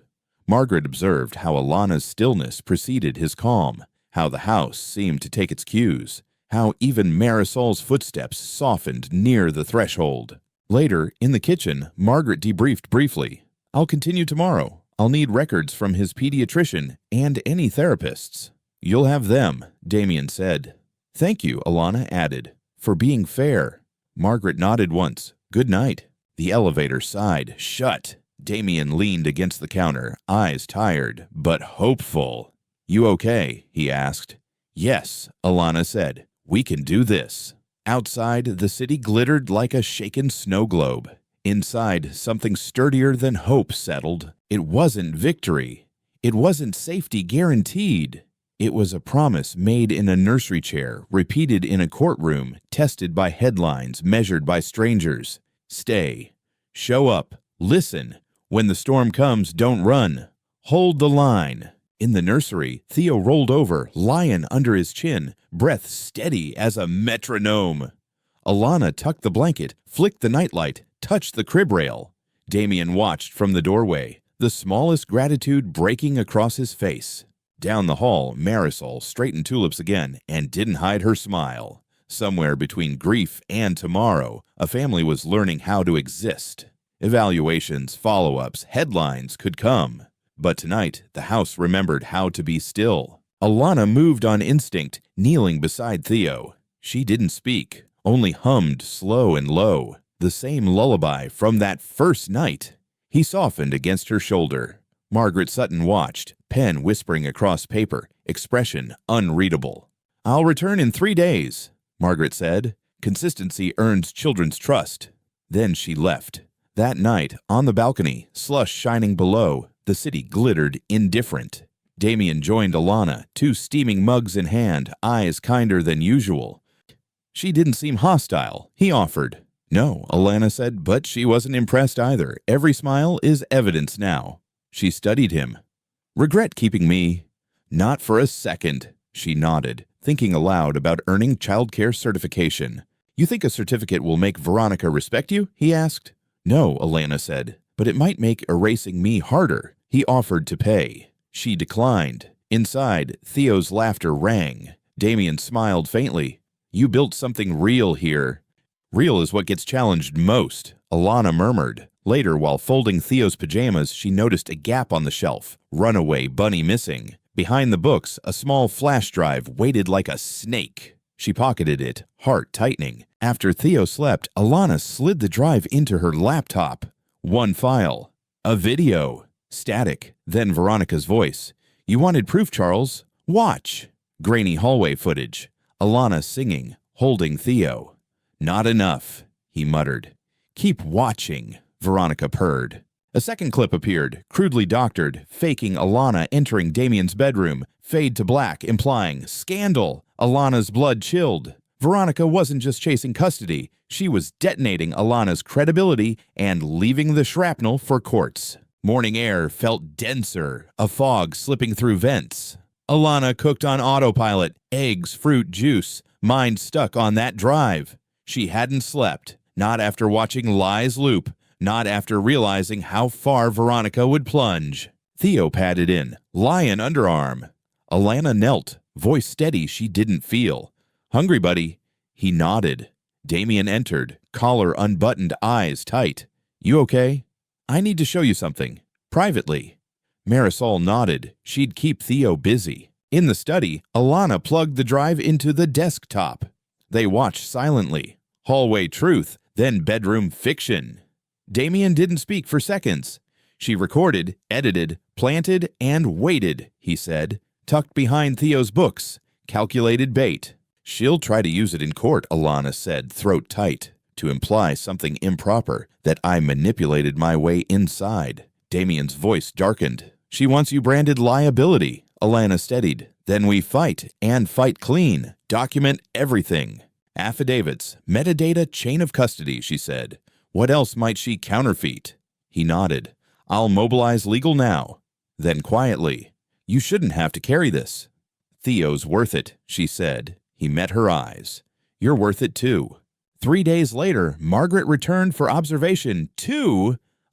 Margaret observed how Alana's stillness preceded his calm, how the house seemed to take its cues, how even Marisol's footsteps softened near the threshold. Later, in the kitchen, Margaret debriefed briefly. I'll continue tomorrow. I'll need records from his pediatrician and any therapists. You'll have them, Damien said. Thank you, Alana added, for being fair. Margaret nodded once. Good night. The elevator sighed shut. Damien leaned against the counter, eyes tired, but hopeful. You okay? He asked. Yes, Alana said. We can do this. Outside, the city glittered like a shaken snow globe. Inside, something sturdier than hope settled. It wasn't victory. It wasn't safety guaranteed. It was a promise made in a nursery chair, repeated in a courtroom, tested by headlines, measured by strangers. Stay. Show up. Listen. When the storm comes, don't run. Hold the line. In the nursery, Theo rolled over, lion under his chin, breath steady as a metronome. Alana tucked the blanket, flicked the nightlight, touched the crib rail. Damien watched from the doorway, the smallest gratitude breaking across his face. Down the hall, Marisol straightened tulips again and didn't hide her smile. Somewhere between grief and tomorrow, a family was learning how to exist. Evaluations, follow-ups, headlines could come. But tonight, the house remembered how to be still. Alana moved on instinct, kneeling beside Theo. She didn't speak, only hummed slow and low, the same lullaby from that first night. He softened against her shoulder. Margaret Sutton watched, pen whispering across paper, expression unreadable. I'll return in 3 days, Margaret said. Consistency earns children's trust. Then she left. That night, on the balcony, slush shining below, the city glittered indifferent. Damien joined Alana, 2 steaming mugs in hand, eyes kinder than usual. She didn't seem hostile, he offered. No, Alana said, but she wasn't impressed either. Every smile is evidence now. She studied him. Regret keeping me? Not for a second. She nodded, thinking aloud about earning childcare certification. You think a certificate will make Veronica respect you? He asked. No, Alana said, but it might make erasing me harder. He offered to pay. She declined. Inside, Theo's laughter rang. Damien smiled faintly. You built something real here. Real is what gets challenged most, Alana murmured. Later, while folding Theo's pajamas, she noticed a gap on the shelf. Runaway bunny missing. Behind the books, a small flash drive waited like a snake. She pocketed it, heart tightening. After Theo slept, Alana slid the drive into her laptop. One file. A video. Static. Then Veronica's voice. You wanted proof, Charles? Watch. Grainy hallway footage. Alana singing, holding Theo. Not enough, he muttered. Keep watching, Veronica purred. A second clip appeared, crudely doctored, faking Alana entering Damien's bedroom. Fade to black, implying scandal. Alana's blood chilled. Veronica wasn't just chasing custody. She was detonating Alana's credibility and leaving the shrapnel for courts. Morning air felt denser, a fog slipping through vents. Alana cooked on autopilot, eggs, fruit, juice, mind stuck on that drive. She hadn't slept, not after watching Lies loop, not after realizing how far Veronica would plunge. Theo padded in, lion underarm. Alana knelt, voice steady she didn't feel. Hungry, buddy? He nodded. Damien entered, collar unbuttoned, eyes tight. You okay? I need to show you something. Privately. Marisol nodded. She'd keep Theo busy. In the study, Alana plugged the drive into the desktop. They watched silently. Hallway truth, then bedroom fiction. Damien didn't speak for seconds. She recorded, edited, planted, and waited, he said, tucked behind Theo's books. Calculated bait. She'll try to use it in court, Alana said, throat tight, to imply something improper, that I manipulated my way inside. Damien's voice darkened. She wants you branded liability, Alana steadied. Then we fight, and fight clean. Document everything. Affidavits, metadata, chain of custody, she said. What else might she counterfeit? He nodded. I'll mobilize legal now. Then quietly, you shouldn't have to carry this. Theo's worth it, she said. He met her eyes. You're worth it too. 3 days later, Margaret returned for observation.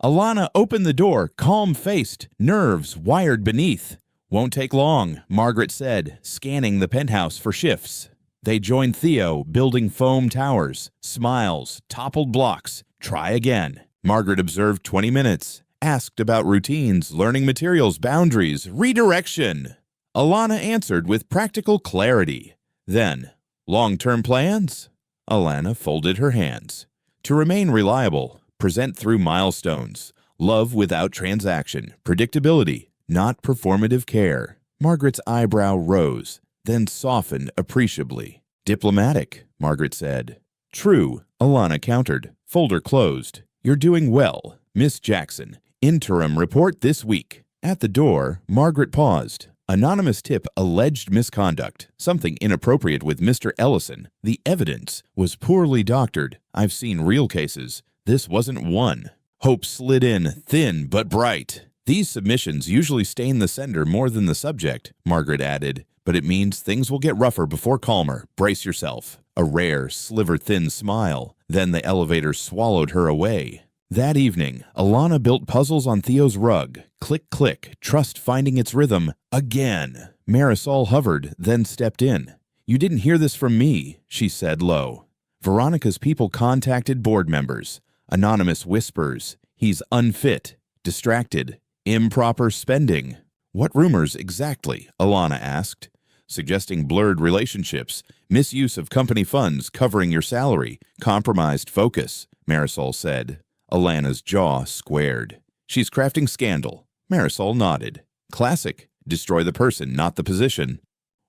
Alana opened the door, calm-faced, nerves wired beneath. Won't take long, Margaret said, scanning the penthouse for shifts. They joined Theo, building foam towers, smiles, toppled blocks. Try again. Margaret observed 20 minutes, asked about routines, learning materials, boundaries, redirection. Alana answered with practical clarity. Then, long-term plans? Alana folded her hands. To remain reliable, present through milestones, love without transaction, predictability, not performative care. Margaret's eyebrow rose, then softened appreciably. Diplomatic, Margaret said. True, Alana countered. Folder closed. You're doing well. Miss Jackson, interim report this week. At the door, Margaret paused. Anonymous tip alleged misconduct, something inappropriate with Mr. Ellison. The evidence was poorly doctored. I've seen real cases. This wasn't one. Hope slid in, thin but bright. These submissions usually stain the sender more than the subject, Margaret added, but it means things will get rougher before calmer. Brace yourself. A rare, sliver-thin smile. Then the elevator swallowed her away. That evening, Alana built puzzles on Theo's rug. Click, click, trust finding its rhythm. Again. Marisol hovered, then stepped in. You didn't hear this from me, she said low. Veronica's people contacted board members. Anonymous whispers. He's unfit, distracted, improper spending. What rumors exactly? Alana asked. Suggesting blurred relationships, misuse of company funds covering your salary, compromised focus, Marisol said. Alana's jaw squared. She's crafting scandal. Marisol nodded. Classic. Destroy the person, not the position.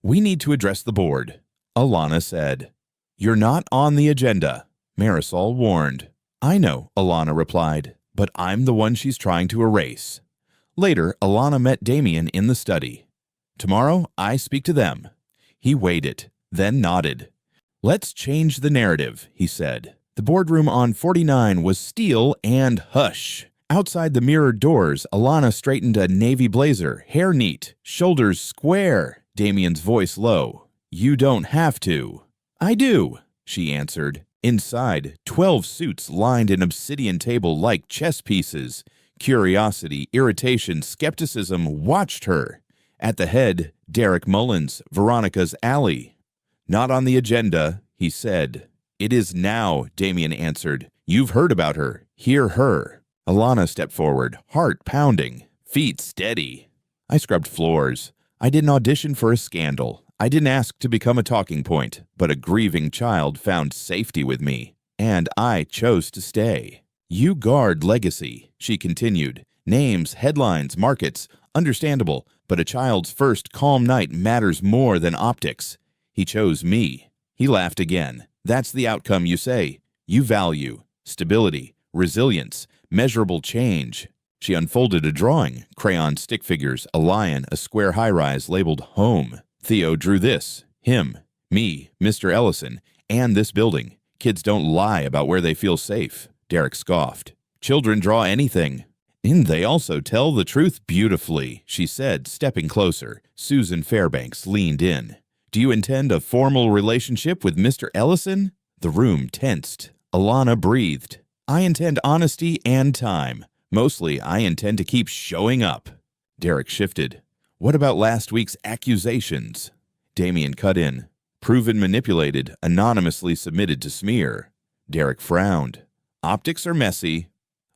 We need to address the board, Alana said. You're not on the agenda, Marisol warned. I know, Alana replied, but I'm the one she's trying to erase. Later, Alana met Damien in the study. Tomorrow, I speak to them. He weighed it, then nodded. Let's change the narrative, he said. The boardroom on 49 was steel and hush. Outside the mirrored doors, Alana straightened a navy blazer, hair neat, shoulders square. Damien's voice low. You don't have to. I do, she answered. Inside, 12 suits lined an obsidian table like chess pieces. Curiosity, irritation, skepticism watched her. At the head, Derek Mullins, Veronica's ally. Not on the agenda, he said. It is now, Damien answered. You've heard about her. Hear her. Alana stepped forward, heart pounding, feet steady. I scrubbed floors. I didn't audition for a scandal. I didn't ask to become a talking point, but a grieving child found safety with me, and I chose to stay. You guard legacy, she continued. Names, headlines, markets, understandable, but a child's first calm night matters more than optics. He chose me. He laughed again. That's the outcome, you say. You value stability, resilience, measurable change. She unfolded a drawing, crayon stick figures, a lion, a square high-rise labeled home. Theo drew this, him, me, Mr. Ellison, and this building. Kids don't lie about where they feel safe. Derek scoffed. Children draw anything. And they also tell the truth beautifully, she said, stepping closer. Susan Fairbanks leaned in. Do you intend a formal relationship with Mr. Ellison? The room tensed. Alana breathed. I intend honesty and time. Mostly, I intend to keep showing up. Derek shifted. What about last week's accusations? Damien cut in. Proven manipulated, anonymously submitted to smear. Derek frowned. Optics are messy.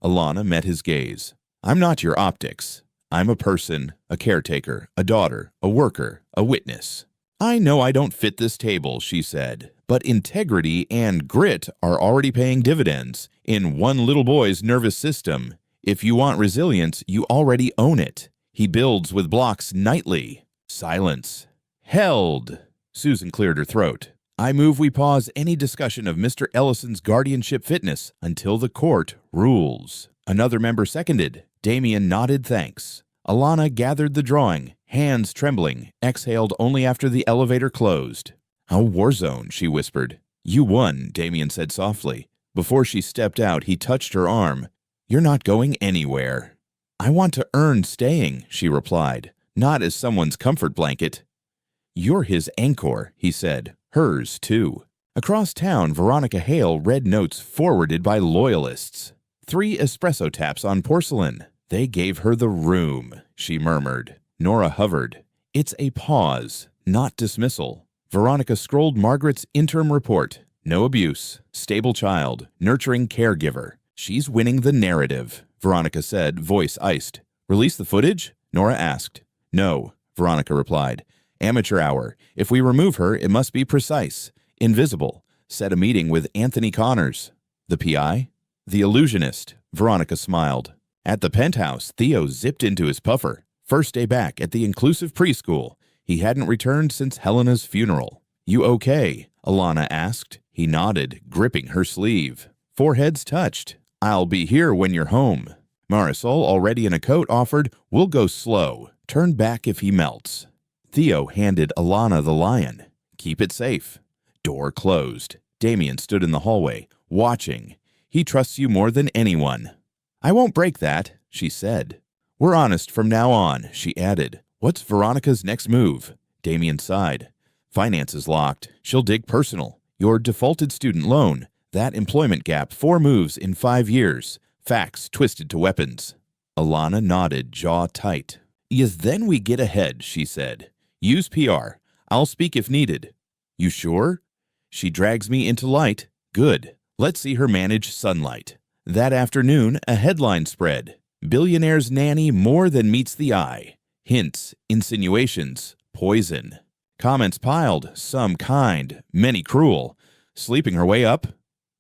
Alana met his gaze. I'm not your optics. I'm a person, a caretaker, a daughter, a worker, a witness. I know I don't fit this table, she said, but integrity and grit are already paying dividends in one little boy's nervous system. If you want resilience, you already own it. He builds with blocks nightly. Silence. Held. Susan cleared her throat. I move we pause any discussion of Mr. Ellison's guardianship fitness until the court rules. Another member seconded. Damien nodded thanks. Alana gathered the drawing, hands trembling, exhaled only after the elevator closed. A war zone, she whispered. You won, Damien said softly. Before she stepped out, he touched her arm. You're not going anywhere. I want to earn staying, she replied, not as someone's comfort blanket. You're his anchor, he said, hers too. Across town, Veronica Hale read notes forwarded by loyalists. 3 espresso taps on porcelain. They gave her the room, she murmured. Nora hovered. It's a pause, not dismissal. Veronica scrolled Margaret's interim report. No abuse, stable child, nurturing caregiver. She's winning the narrative, Veronica said, voice iced. Release the footage? Nora asked. No, Veronica replied. Amateur hour. If we remove her, it must be precise. Invisible. Set a meeting with Anthony Connors. The PI? The illusionist, Veronica smiled. At the penthouse, Theo zipped into his puffer. First day back at the inclusive preschool. He hadn't returned since Helena's funeral. You okay? Alana asked. He nodded, gripping her sleeve. Foreheads touched. I'll be here when you're home. Marisol, already in a coat, offered, we'll go slow. Turn back if he melts. Theo handed Alana the lion. Keep it safe. Door closed. Damien stood in the hallway, watching. He trusts you more than anyone. I won't break that, she said. We're honest from now on, she added. What's Veronica's next move? Damien sighed. Finances locked. She'll dig personal. Your defaulted student loan. That employment gap, 4 moves in 5 years. Facts twisted to weapons. Alana nodded, jaw tight. Yes, then we get ahead, she said. Use PR. I'll speak if needed. You sure? She drags me into light. Good. Let's see her manage sunlight. That afternoon, a headline spread. Billionaire's nanny more than meets the eye. Hints, insinuations, poison. Comments piled, some kind, many cruel. Sleeping her way up?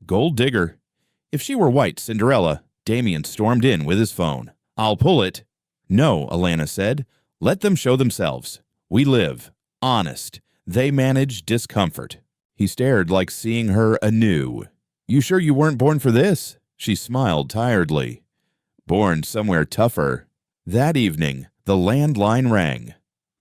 Gold digger. If she were white Cinderella, Damien stormed in with his phone. I'll pull it. No, Alana said. Let them show themselves. We live. Honest. They manage discomfort. He stared like seeing her anew. You sure you weren't born for this? She smiled tiredly. Born somewhere tougher. That evening, the landline rang.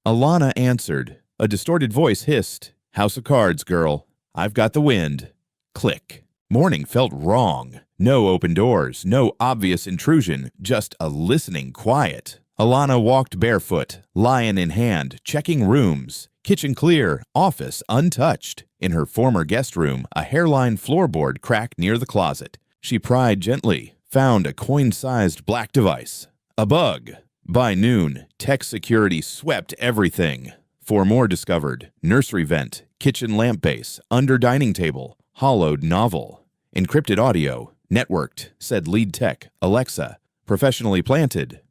Alana answered. A distorted voice hissed. House of cards, girl. I've got the wind. Click. Morning felt wrong. No open doors, no obvious intrusion, just a listening quiet. Alana walked barefoot, lion in hand, checking rooms. Kitchen clear, office untouched. In her former guest room, a hairline floorboard cracked near the closet. She pried gently, found a coin-sized black device. A bug. By noon, tech security swept everything. 4 more discovered. Nursery vent, kitchen lamp base, under dining table, hollowed novel. Encrypted audio, networked, said lead tech, Alexa. Professionally planted.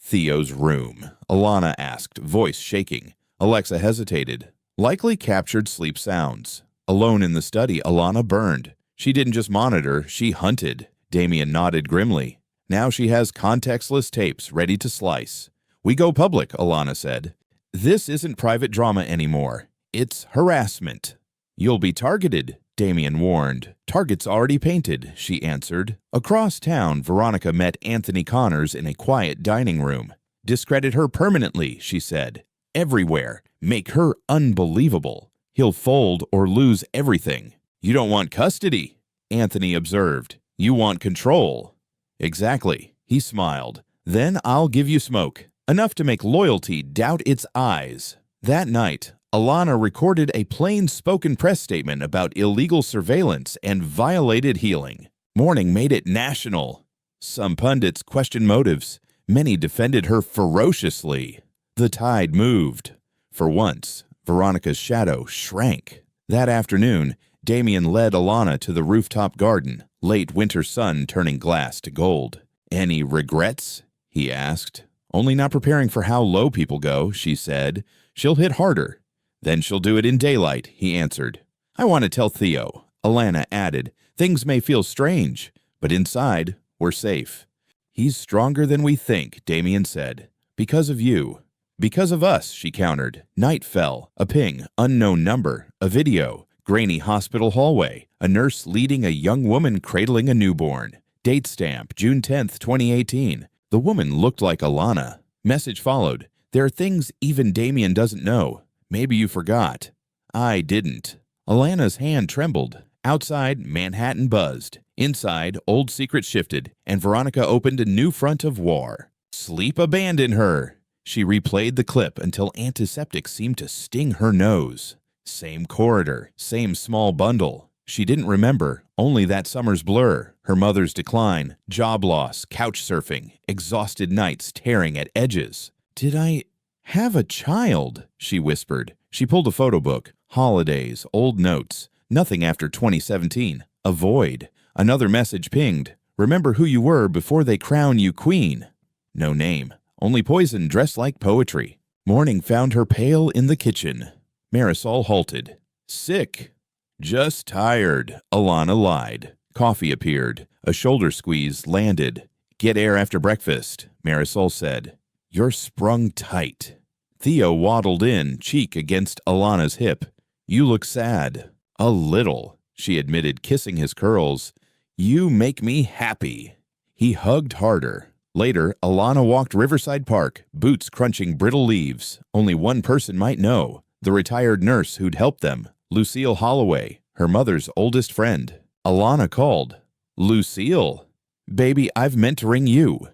Theo's room, Alana asked, voice shaking. Alexa hesitated. Likely captured sleep sounds. Alone in the study, Alana burned. She didn't just monitor, she hunted. Damien nodded grimly. Now she has contextless tapes ready to slice. We go public, Alana said. This isn't private drama anymore. It's harassment. You'll be targeted, Damien warned. Target's already painted, she answered. Across town, Veronica met Anthony Connors in a quiet dining room. Discredit her permanently, she said. Everywhere. Make her unbelievable. He'll fold or lose everything. You don't want custody, Anthony observed. You want control. Exactly, he smiled. Then I'll give you smoke. Enough to make loyalty doubt its eyes. That night, Alana recorded a plain-spoken press statement about illegal surveillance and violated healing. Morning made it national. Some pundits questioned motives. Many defended her ferociously. The tide moved. For once, Veronica's shadow shrank. That afternoon, Damien led Alana to the rooftop garden, late winter sun turning glass to gold. Any regrets? He asked. Only not preparing for how low people go, she said. She'll hit harder. Then she'll do it in daylight, he answered. I want to tell Theo, Alana added. Things may feel strange, but inside, we're safe. He's stronger than we think, Damien said. Because of you. Because of us, she countered. Night fell. A ping, unknown number, a video, grainy hospital hallway, a nurse leading a young woman cradling a newborn. Date stamp, June 10th, 2018. The woman looked like Alana. Message followed. There are things even Damien doesn't know. Maybe you forgot. I didn't. Alana's hand trembled. Outside, Manhattan buzzed. Inside, old secrets shifted, and Veronica opened a new front of war. Sleep abandoned her. She replayed the clip until antiseptic seemed to sting her nose. Same corridor, same small bundle. She didn't remember, only that summer's blur, her mother's decline, job loss, couch surfing, exhausted nights tearing at edges. Did I have a child? She whispered. She pulled a photo book, holidays, old notes, nothing after 2017. A void. Another message pinged. Remember who you were before they crown you queen. No name. Only poison dressed like poetry. Morning found her pale in the kitchen. Marisol halted. Sick. Just tired, Alana lied. Coffee appeared. A shoulder squeeze landed. Get air after breakfast, Marisol said. You're sprung tight. Theo waddled in, cheek against Alana's hip. You look sad. A little, she admitted, kissing his curls. You make me happy. He hugged harder. Later, Alana walked Riverside Park, boots crunching brittle leaves. Only one person might know, the retired nurse who'd helped them, Lucille Holloway, her mother's oldest friend. Alana called. Lucille. Baby, I've meant to ring you.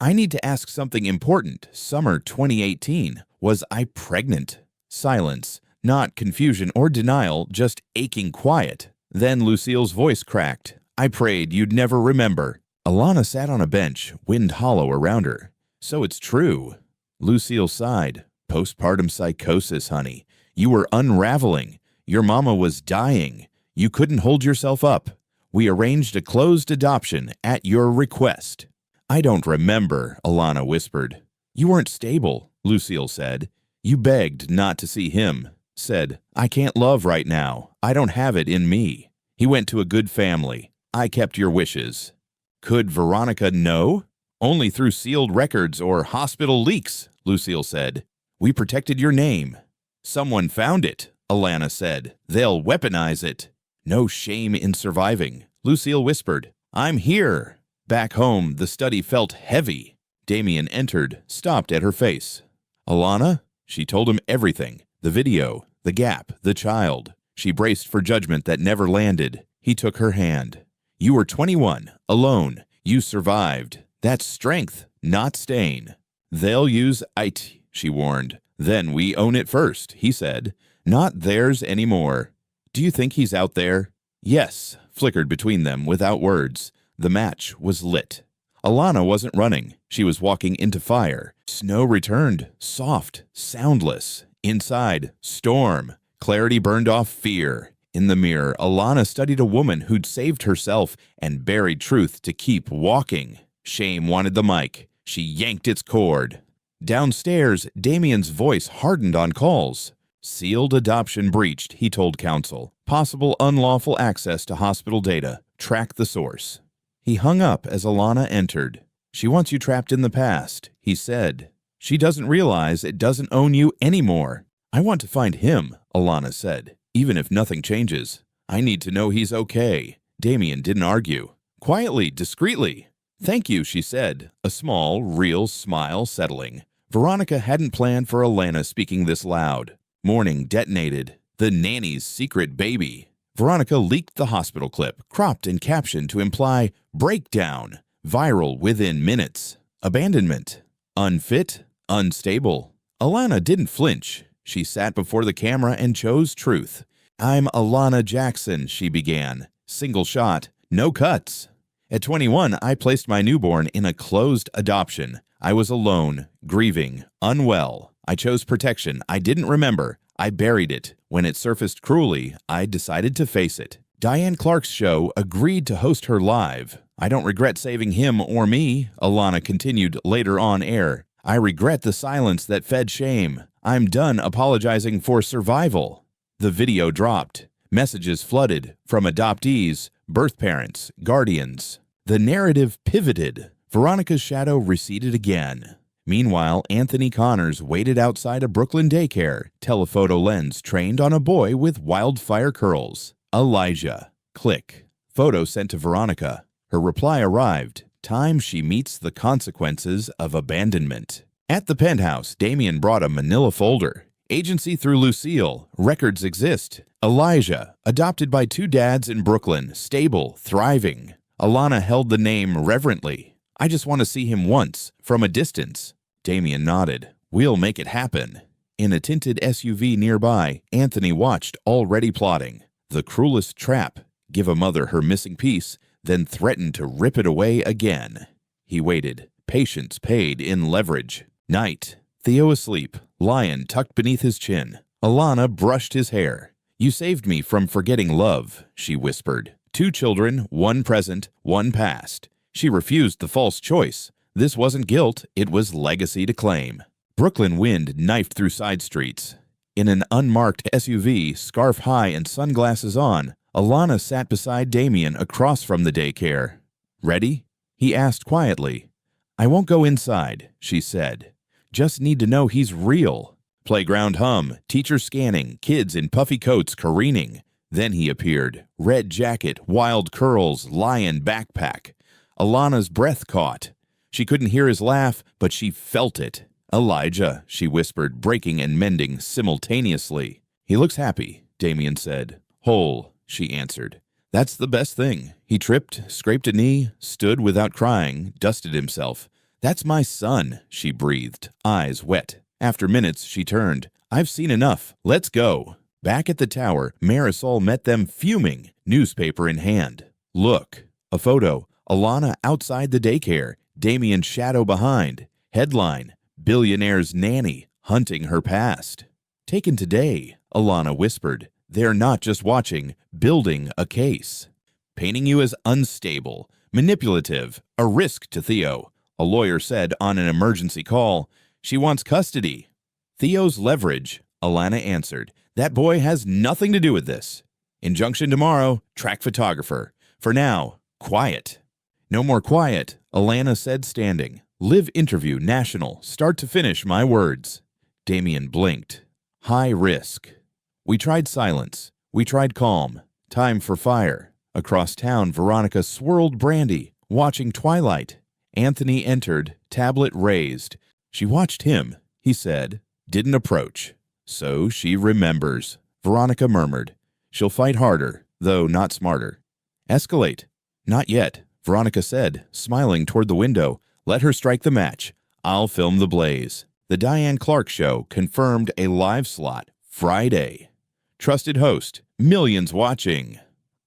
I need to ask something important. Summer 2018. Was I pregnant? Silence. Not confusion or denial, just aching quiet. Then Lucille's voice cracked. I prayed you'd never remember. Alana sat on a bench, wind hollow around her. So it's true. Lucille sighed. Postpartum psychosis, honey. You were unraveling. Your mama was dying. You couldn't hold yourself up. We arranged a closed adoption at your request. I don't remember, Alana whispered. You weren't stable, Lucille said. You begged not to see him. Said, I can't love right now. I don't have it in me. He went to a good family. I kept your wishes. Could Veronica know? Only through sealed records or hospital leaks, Lucille said. We protected your name. Someone found it, Alana said. They'll weaponize it. No shame in surviving, Lucille whispered. I'm here. Back home, the study felt heavy. Damien entered, stopped at her face. Alana? She told him everything. The video, the gap, the child. She braced for judgment that never landed. He took her hand. You were 21, alone. You survived. That's strength, not stain. They'll use it, she warned. Then we own it first, he said. Not theirs anymore. Do you think he's out there? Yes, flickered between them without words. The match was lit. Alana wasn't running. She was walking into fire. Snow returned, soft, soundless. Inside, storm. Clarity burned off fear. In the mirror, Alana studied a woman who'd saved herself and buried truth to keep walking. Shame wanted the mic. She yanked its cord. Downstairs, Damien's voice hardened on calls. Sealed adoption breached, he told counsel. Possible unlawful access to hospital data. Track the source. He hung up as Alana entered. She wants you trapped in the past, he said. She doesn't realize it doesn't own you anymore. I want to find him, Alana said, even if nothing changes. I need to know he's okay. Damien didn't argue. Quietly, discreetly. Thank you, she said, a small, real smile settling. Veronica hadn't planned for Alana speaking this loud. Morning detonated. The nanny's secret baby. Veronica leaked the hospital clip, cropped and captioned to imply breakdown, viral within minutes, abandonment, unfit, unstable. Alana didn't flinch. She sat before the camera and chose truth. I'm Alana Jackson, she began. Single shot, no cuts. At 21, I placed my newborn in a closed adoption. I was alone, grieving, unwell. I chose protection. I didn't remember. I buried it. When it surfaced cruelly, I decided to face it. Diane Clark's show agreed to host her live. I don't regret saving him or me, Alana continued later on air. I regret the silence that fed shame. I'm done apologizing for survival. The video dropped. Messages flooded from adoptees, birth parents, guardians. The narrative pivoted. Veronica's shadow receded again. Meanwhile, Anthony Connors waited outside a Brooklyn daycare, telephoto lens trained on a boy with wildfire curls. Elijah. Click. Photo sent to Veronica. Her reply arrived. Time she meets the consequences of abandonment. At the penthouse, Damien brought a manila folder. Agency through Lucille. Records exist. Elijah. Adopted by 2 dads in Brooklyn. Stable. Thriving. Alana held the name reverently. I just want to see him once, from a distance. Damien nodded. We'll make it happen. In a tinted SUV nearby, Anthony watched, already plotting. The cruelest trap. Give a mother her missing piece, then threaten to rip it away again. He waited. Patience paid in leverage. Night. Theo asleep. Lion tucked beneath his chin. Alana brushed his hair. You saved me from forgetting love, she whispered. 2 children, 1 present, 1 past. She refused the false choice. This wasn't guilt, it was legacy to claim. Brooklyn wind knifed through side streets. In an unmarked SUV, scarf high and sunglasses on, Alana sat beside Damien across from the daycare. Ready? He asked quietly. I won't go inside, she said. Just need to know he's real. Playground hum, teacher scanning, kids in puffy coats careening. Then he appeared. Red jacket, wild curls, lion backpack. Alana's breath caught. She couldn't hear his laugh, but she felt it. Elijah, she whispered, breaking and mending simultaneously. He looks happy, Damien said. Whole, she answered. That's the best thing. He tripped, scraped a knee, stood without crying, dusted himself. That's my son, she breathed, eyes wet. After minutes, she turned. I've seen enough. Let's go. Back at the tower, Marisol met them fuming, newspaper in hand. Look. A photo. Alana outside the daycare. Damien's shadow behind. Headline. Billionaire's nanny, hunting her past. Taken today, Alana whispered. They're not just watching, building a case. Painting you as unstable, manipulative, a risk to Theo, a lawyer said on an emergency call. She wants custody. Theo's leverage, Alana answered. That boy has nothing to do with this. Injunction tomorrow, track photographer. For now, quiet. No more quiet, Alana said standing. Live interview, national, start to finish my words. Damien blinked. High risk. We tried silence. We tried calm. Time for fire. Across town, Veronica swirled brandy, watching twilight. Anthony entered, tablet raised. She watched him, he said, didn't approach. So she remembers, Veronica murmured. She'll fight harder, though not smarter. Escalate. Not yet, Veronica said, smiling toward the window. Let her strike the match. I'll film the blaze. The Diane Clark Show confirmed a live slot Friday. Trusted host, millions watching.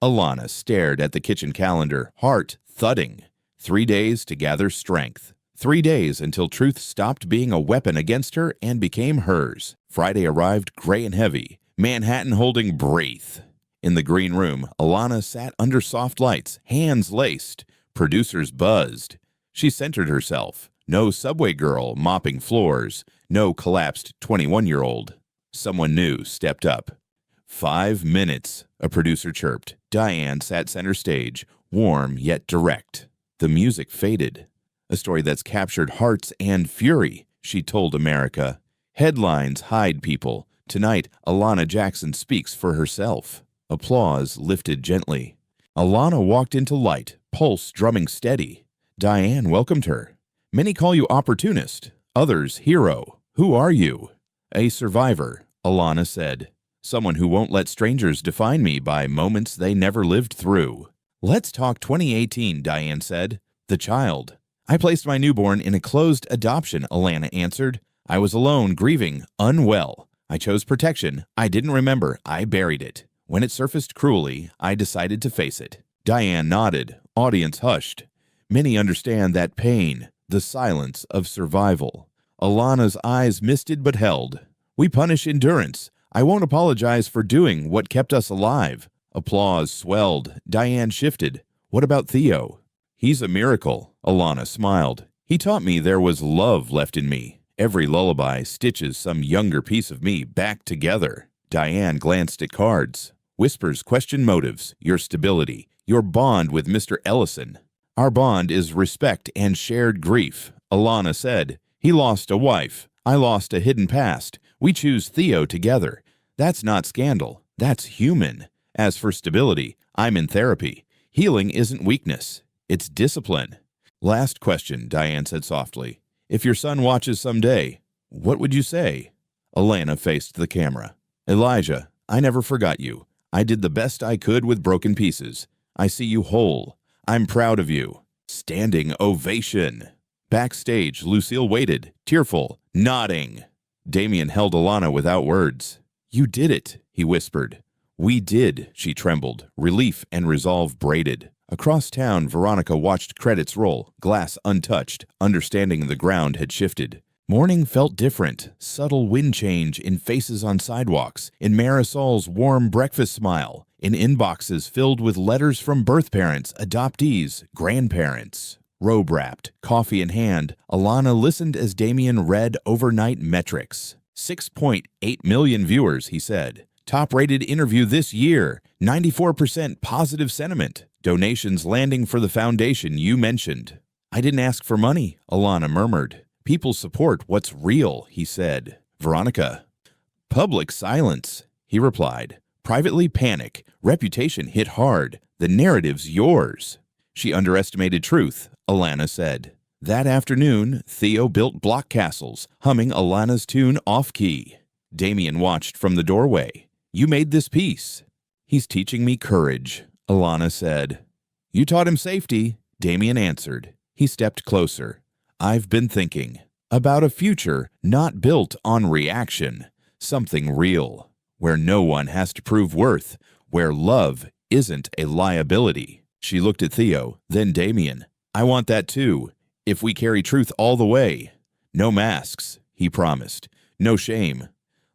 Alana stared at the kitchen calendar, heart thudding. 3 days to gather strength. 3 days until truth stopped being a weapon against her and became hers. Friday arrived gray and heavy, Manhattan holding breath. In the green room, Alana sat under soft lights, hands laced. Producers buzzed. She centered herself. No subway girl mopping floors. No collapsed 21-year-old. Someone new stepped up. 5 minutes, a producer chirped. Diane sat center stage, warm yet direct. The music faded. A story that's captured hearts and fury, she told America. Headlines hide people. Tonight, Alana Jackson speaks for herself. Applause lifted gently. Alana walked into light, pulse drumming steady. Diane welcomed her. Many call you opportunist, others hero. Who are you? A survivor, Alana said. Someone who won't let strangers define me by moments they never lived through. Let's talk 2018, Diane said. The child. I placed my newborn in a closed adoption, Alana answered. I was alone, grieving, unwell. I chose protection. I didn't remember. I buried it. When it surfaced cruelly, I decided to face it. Diane nodded. Audience hushed. Many understand that pain, the silence of survival. Alana's eyes misted but held. We punish endurance. I won't apologize for doing what kept us alive. Applause swelled. Diane shifted. What about Theo? He's a miracle, Alana smiled. He taught me there was love left in me. Every lullaby stitches some younger piece of me back together. Diane glanced at cards. Whispers question motives, your stability, your bond with Mr. Ellison. Our bond is respect and shared grief, Alana said. He lost a wife. I lost a hidden past. We choose Theo together. That's not scandal. That's human. As for stability, I'm in therapy. Healing isn't weakness. It's discipline. Last question, Diane said softly. If your son watches someday, what would you say? Alana faced the camera. Elijah, I never forgot you. I did the best I could with broken pieces. I see you whole. I'm proud of you. Standing ovation. Backstage, Lucille waited, tearful, nodding. Damien held Alana without words. You did it, he whispered. We did, she trembled, relief and resolve braided. Across town, Veronica watched credits roll, glass untouched, understanding the ground had shifted. Morning felt different, subtle wind change in faces on sidewalks, in Marisol's warm breakfast smile, in inboxes filled with letters from birth parents, adoptees, grandparents. Robe-wrapped, coffee in hand, Alana listened as Damien read overnight metrics. 6.8 million viewers, he said. Top-rated interview this year, 94% positive sentiment. Donations landing for the foundation you mentioned. I didn't ask for money, Alana murmured. People support what's real, he said. Veronica. Public silence, he replied. Privately panic. Reputation hit hard. The narrative's yours. She underestimated truth, Alana said. That afternoon, Theo built block castles, humming Alana's tune off-key. Damien watched from the doorway. You made this piece. He's teaching me courage, Alana said. You taught him safety, Damien answered. He stepped closer. I've been thinking about a future not built on reaction, something real, where no one has to prove worth, where love isn't a liability. She looked at Theo, then Damien. I want that too, if we carry truth all the way. No masks, he promised. No shame.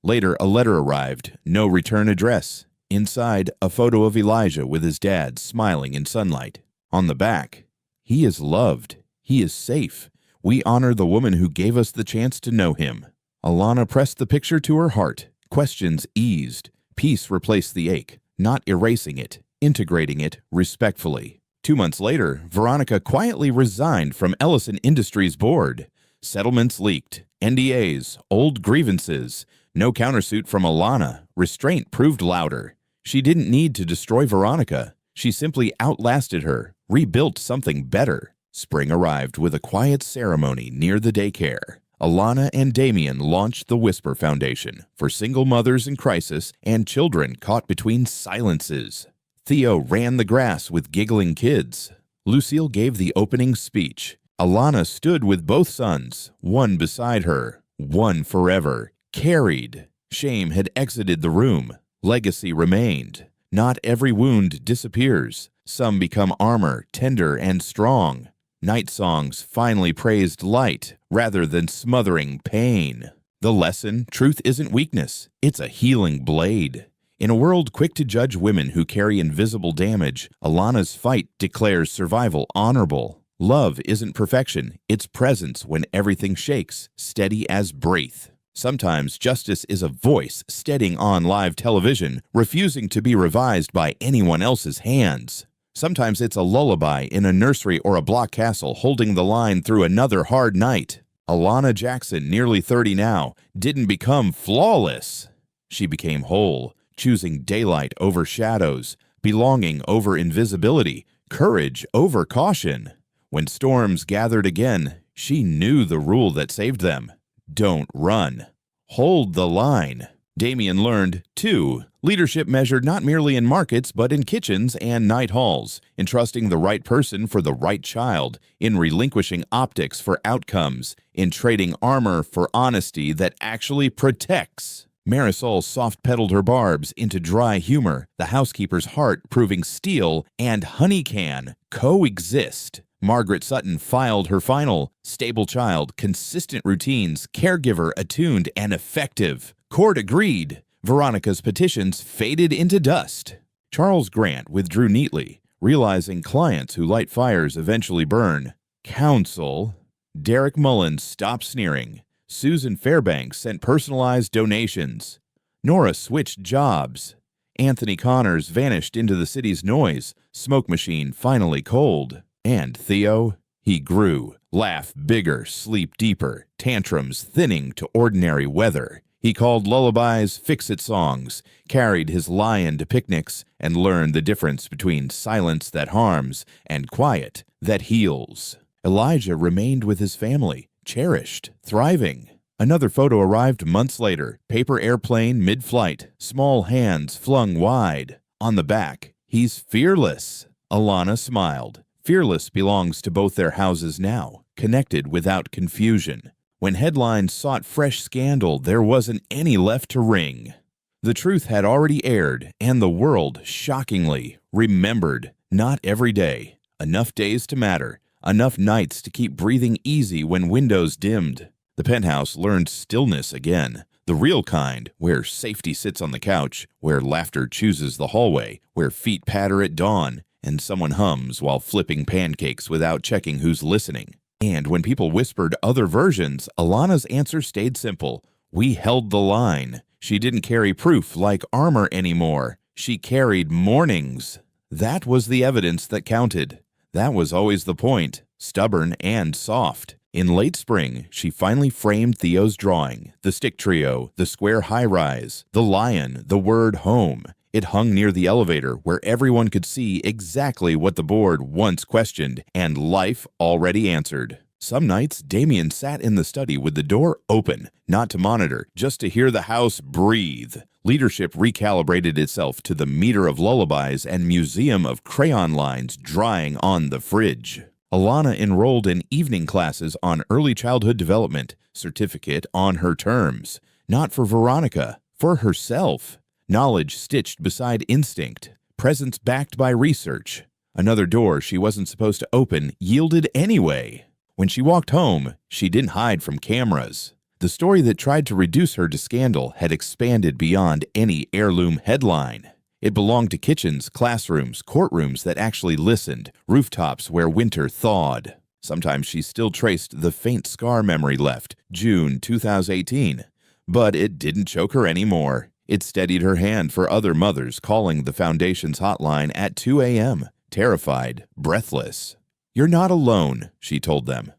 Later, a letter arrived, no return address. Inside, a photo of Elijah with his dad smiling in sunlight. On the back, he is loved. He is safe. We honor the woman who gave us the chance to know him. Alana pressed the picture to her heart. Questions eased. Peace replaced the ache, not erasing it, integrating it respectfully. 2 months later, Veronica quietly resigned from Ellison Industries board. Settlements leaked. NDAs, old grievances. No countersuit from Alana. Restraint proved louder. She didn't need to destroy Veronica. She simply outlasted her, rebuilt something better. Spring arrived with a quiet ceremony near the daycare. Alana and Damien launched the Whisper Foundation for single mothers in crisis and children caught between silences. Theo ran the grass with giggling kids. Lucille gave the opening speech. Alana stood with both sons, one beside her, one forever, carried. Shame had exited the room. Legacy remained. Not every wound disappears. Some become armor, tender and strong. Night songs finally praised light rather than smothering pain. The lesson: truth isn't weakness, it's a healing blade. In a world quick to judge women who carry invisible damage, Alana's fight declares survival honorable. Love isn't perfection, it's presence when everything shakes, steady as breath. Sometimes justice is a voice steadying on live television, refusing to be revised by anyone else's hands. Sometimes it's a lullaby in a nursery or a block castle holding the line through another hard night. Alana Jackson, nearly 30 now, didn't become flawless. She became whole, choosing daylight over shadows, belonging over invisibility, courage over caution. When storms gathered again, she knew the rule that saved them. Don't run. Hold the line. Damien learned, too, leadership measured not merely in markets but in kitchens and night halls, in trusting the right person for the right child, in relinquishing optics for outcomes, in trading armor for honesty that actually protects. Marisol soft-pedaled her barbs into dry humor, the housekeeper's heart proving steel and honey can coexist. Margaret Sutton filed her final. Stable child, consistent routines, caregiver attuned and effective. Court agreed. Veronica's petitions faded into dust. Charles Grant withdrew neatly, realizing clients who light fires eventually burn. Counsel. Derek Mullins stopped sneering. Susan Fairbanks sent personalized donations. Nora switched jobs. Anthony Connors vanished into the city's noise, smoke machine finally cold. And Theo, he grew, laugh bigger, sleep deeper, tantrums thinning to ordinary weather. He called lullabies fix-it songs, carried his lion to picnics, and learned the difference between silence that harms and quiet that heals. Elijah remained with his family, cherished, thriving. Another photo arrived months later, paper airplane mid-flight, small hands flung wide. On the back, he's fearless. Alana smiled. Fearless belongs to both their houses now, connected without confusion. When headlines sought fresh scandal, there wasn't any left to wring. The truth had already aired, and the world, shockingly, remembered. Not every day. Enough days to matter. Enough nights to keep breathing easy when windows dimmed. The penthouse learned stillness again. The real kind, where safety sits on the couch, where laughter chooses the hallway, where feet patter at dawn, and someone hums while flipping pancakes without checking who's listening. And when people whispered other versions, Alana's answer stayed simple. We held the line. She didn't carry proof like armor anymore. She carried mornings. That was the evidence that counted. That was always the point, stubborn and soft. In late spring, she finally framed Theo's drawing, the stick trio, the square high-rise, the lion, the word home. It hung near the elevator where everyone could see exactly what the board once questioned and life already answered. Some nights, Damien sat in the study with the door open, not to monitor, just to hear the house breathe. Leadership recalibrated itself to the meter of lullabies and museum of crayon lines drying on the fridge. Alana enrolled in evening classes on early childhood development, certificate on her terms. Not for Veronica, for herself. Knowledge stitched beside instinct, presence backed by research. Another door she wasn't supposed to open yielded anyway. When she walked home, she didn't hide from cameras. The story that tried to reduce her to scandal had expanded beyond any heirloom headline. It belonged to kitchens, classrooms, courtrooms that actually listened, rooftops where winter thawed. Sometimes she still traced the faint scar memory left, June 2018. But it didn't choke her anymore. It steadied her hand for other mothers calling the Foundation's hotline at 2 a.m., terrified, breathless. You're not alone, she told them.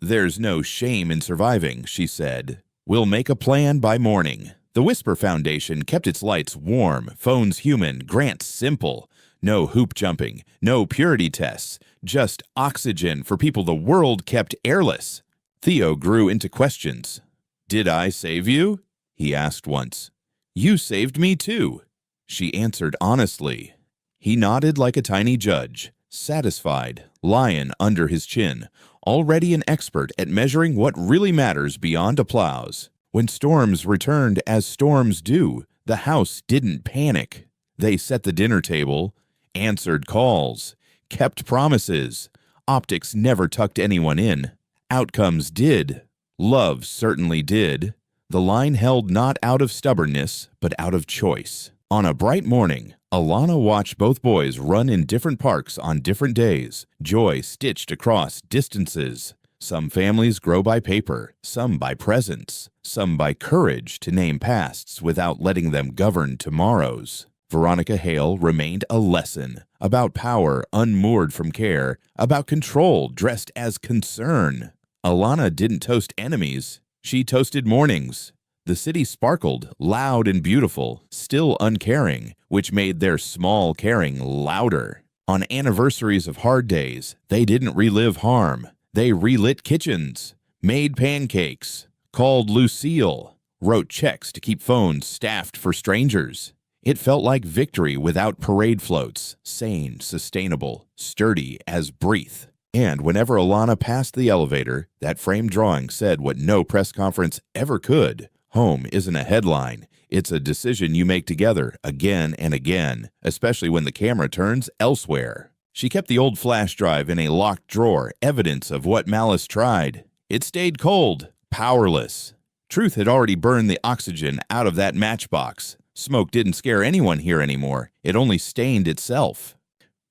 There's no shame in surviving, she said. We'll make a plan by morning. The Whisper Foundation kept its lights warm, phones human, grants simple. No hoop jumping, no purity tests, just oxygen for people the world kept airless. Theo grew into questions. Did I save you? He asked once. You saved me too, she answered honestly. He nodded like a tiny judge, satisfied, lion under his chin. already an expert at measuring what really matters beyond applause. When storms returned as storms do, the house didn't panic. They set the dinner table, answered calls, kept promises. Optics never tucked anyone in. Outcomes did. Love certainly did. The line held not out of stubbornness, but out of choice. On a bright morning, Alana watched both boys run in different parks on different days, joy stitched across distances. Some families grow by paper, some by presence, some by courage to name pasts without letting them govern tomorrows. Veronica Hale remained a lesson about power unmoored from care, about control dressed as concern. Alana didn't toast enemies, she toasted mornings. The city sparkled, loud and beautiful, still uncaring, which made their small caring louder. On anniversaries of hard days, they didn't relive harm. They relit kitchens, made pancakes, called Lucille, wrote checks to keep phones staffed for strangers. It felt like victory without parade floats, sane, sustainable, sturdy as breath. And whenever Alana passed the elevator, that framed drawing said what no press conference ever could. Home isn't a headline. It's a decision you make together again and again, especially when the camera turns elsewhere. She kept the old flash drive in a locked drawer, evidence of what malice tried. It stayed cold, powerless. Truth had already burned the oxygen out of that matchbox. Smoke didn't scare anyone here anymore. It only stained itself.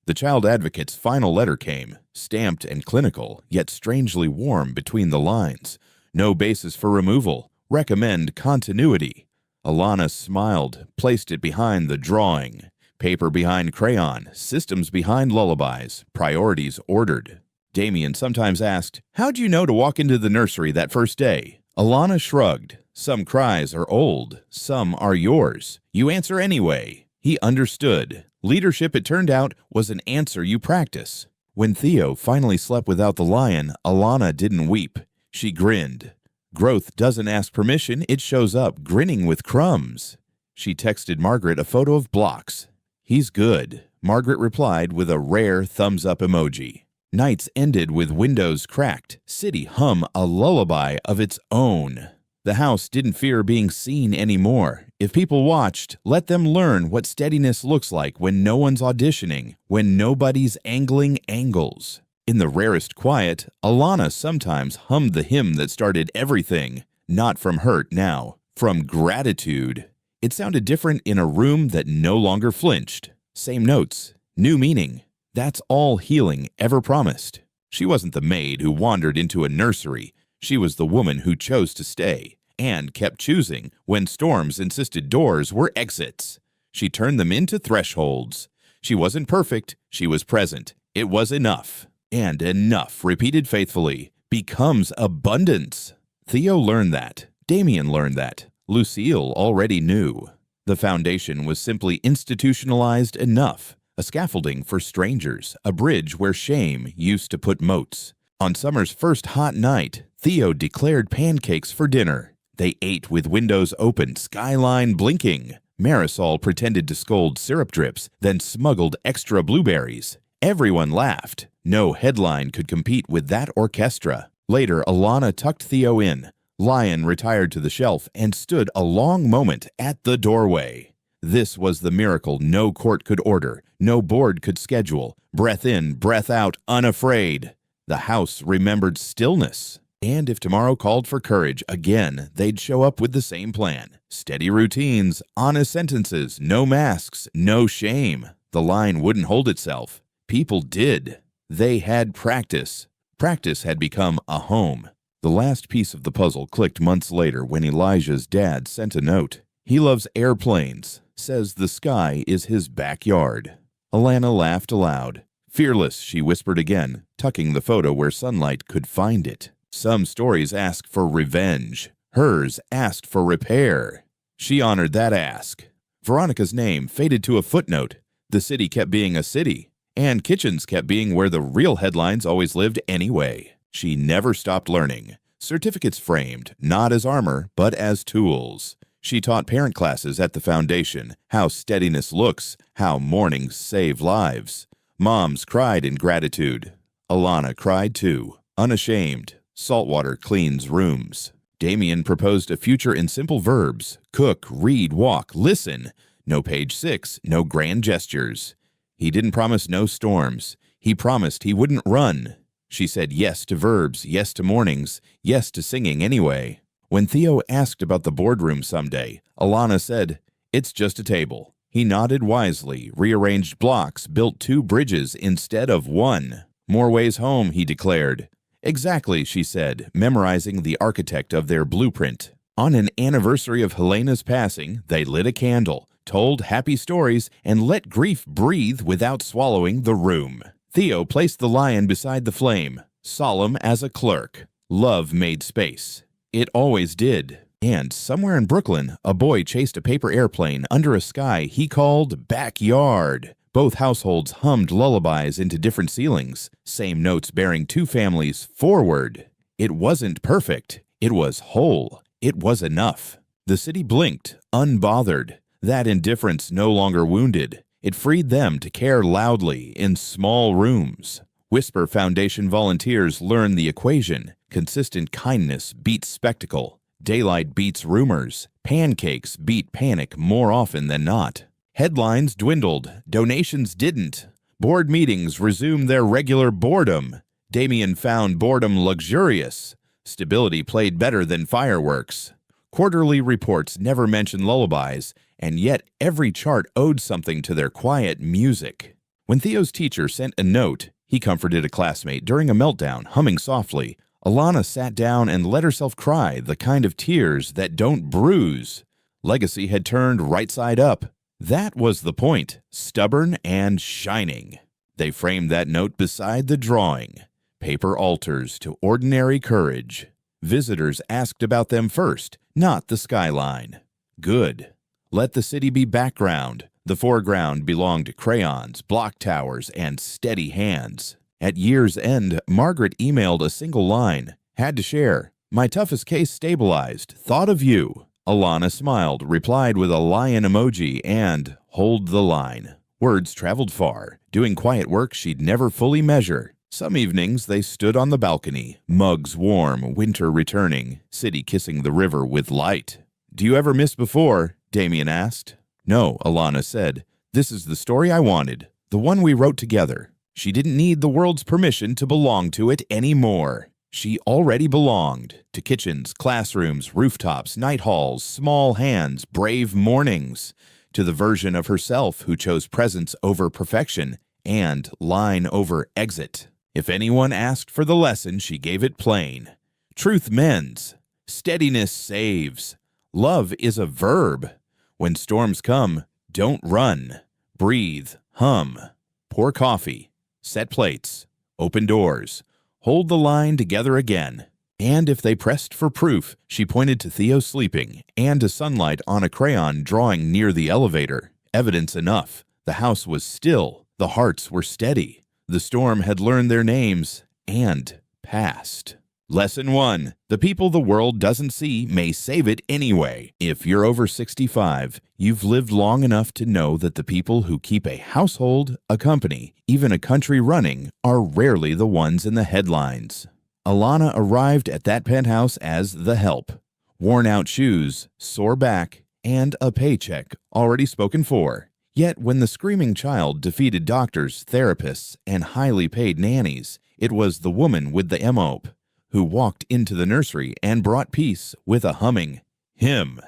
The child advocate's final letter came, stamped and clinical, yet strangely warm between the lines. No basis for removal. Recommend continuity. Alana smiled, placed it behind the drawing. Paper behind crayon, systems behind lullabies, priorities ordered. Damien sometimes asked, "How'd you know to walk into the nursery that first day?" Alana shrugged. "Some cries are old, some are yours. You answer anyway." He understood. Leadership, it turned out, was an answer you practice. When Theo finally slept without the lion, Alana didn't weep. She grinned. Growth doesn't ask permission, it shows up, grinning with crumbs. She texted Margaret a photo of blocks. "He's good," Margaret replied with a rare thumbs-up emoji. Nights ended with windows cracked, city hum a lullaby of its own. The house didn't fear being seen anymore. If people watched, let them learn what steadiness looks like when no one's auditioning, when nobody's angling angles. In the rarest quiet, Alana sometimes hummed the hymn that started everything, not from hurt now, from gratitude. It sounded different in a room that no longer flinched. Same notes, new meaning. That's all healing ever promised. She wasn't the maid who wandered into a nursery. She was the woman who chose to stay, and kept choosing when storms insisted doors were exits. She turned them into thresholds. She wasn't perfect, she was present. It was enough. And enough, repeated faithfully, becomes abundance. Theo learned that. Damien learned that. Lucille already knew. The foundation was simply institutionalized enough, a scaffolding for strangers, a bridge where shame used to put moats. On summer's first hot night, Theo declared pancakes for dinner. They ate with windows open, skyline blinking. Marisol pretended to scold syrup drips, then smuggled extra blueberries. Everyone laughed. No headline could compete with that orchestra. Later, Alana tucked Theo in. Lion retired to the shelf and stood a long moment at the doorway. This was the miracle no court could order, no board could schedule. Breath in, breath out, unafraid. The house remembered stillness. And if tomorrow called for courage again, they'd show up with the same plan. Steady routines, honest sentences, no masks, no shame. The line wouldn't hold itself. People did. They had practice. Practice had become a home. The last piece of the puzzle clicked months later when Elijah's dad sent a note. He loves airplanes, says the sky is his backyard. Alana laughed aloud. Fearless, she whispered again, tucking the photo where sunlight could find it. Some stories ask for revenge. Hers asked for repair. She honored that ask. Veronica's name faded to a footnote. The city kept being a city. And kitchens kept being where the real headlines always lived anyway. She never stopped learning. Certificates framed, not as armor, but as tools. She taught parent classes at the foundation, how steadiness looks, how mornings save lives. Moms cried in gratitude. Alana cried too. Unashamed, saltwater cleans rooms. Damien proposed a future in simple verbs: cook, read, walk, listen. No page 6, no grand gestures. He didn't promise no storms. He promised he wouldn't run. She said yes to verbs, yes to mornings, yes to singing anyway. When Theo asked about the boardroom someday, Alana said, "It's just a table." He nodded wisely, rearranged blocks, built 2 bridges instead of 1. "More ways home," he declared. "Exactly," she said, memorizing the architect of their blueprint. On an anniversary of Helena's passing, they lit a candle, told happy stories, and let grief breathe without swallowing the room. Theo placed the lion beside the flame, solemn as a clerk. Love made space. It always did. And somewhere in Brooklyn, a boy chased a paper airplane under a sky he called backyard. Both households hummed lullabies into different ceilings, same notes bearing 2 families forward. It wasn't perfect. It was whole. It was enough. The city blinked, unbothered. That indifference no longer wounded. It freed them to care loudly in small rooms. Whisper Foundation volunteers learned the equation. Consistent kindness beats spectacle. Daylight beats rumors. Pancakes beat panic more often than not. Headlines dwindled. Donations didn't. Board meetings resumed their regular boredom. Damien found boredom luxurious. Stability played better than fireworks. Quarterly reports never mentioned lullabies, and yet every chart owed something to their quiet music. When Theo's teacher sent a note, he comforted a classmate during a meltdown, humming softly. Alana sat down and let herself cry, the kind of tears that don't bruise. Legacy had turned right side up. That was the point, stubborn and shining. They framed that note beside the drawing. Paper altars to ordinary courage. Visitors asked about them first, not the skyline. Good. Let the city be background. The foreground belonged to crayons, block towers, and steady hands. At year's end, Margaret emailed a single line. Had to share. "My toughest case stabilized. Thought of you." Alana smiled, replied with a lion emoji, and hold the line. Words traveled far, doing quiet work she'd never fully measure. Some evenings they stood on the balcony, mugs warm, winter returning, city kissing the river with light. "Do you ever miss before?" Damien asked. "No," Alana said. "This is the story I wanted, the one we wrote together." She didn't need the world's permission to belong to it anymore. She already belonged to kitchens, classrooms, rooftops, night halls, small hands, brave mornings, to the version of herself who chose presence over perfection and line over exit. If anyone asked for the lesson, she gave it plain. Truth mends. Steadiness saves. Love is a verb. When storms come, don't run. Breathe, hum, pour coffee, set plates, open doors. Hold the line together again. And if they pressed for proof, she pointed to Theo sleeping and to sunlight on a crayon drawing near the elevator. Evidence enough. The house was still. The hearts were steady. The storm had learned their names and passed. Lesson 1. The people the world doesn't see may save it anyway. If you're over 65, you've lived long enough to know that the people who keep a household, a company, even a country running, are rarely the ones in the headlines. Alana arrived at that penthouse as the help. Worn-out shoes, sore back, and a paycheck already spoken for. Yet when the screaming child defeated doctors, therapists, and highly paid nannies, it was the woman with the MOP who walked into the nursery and brought peace with a humming hymn.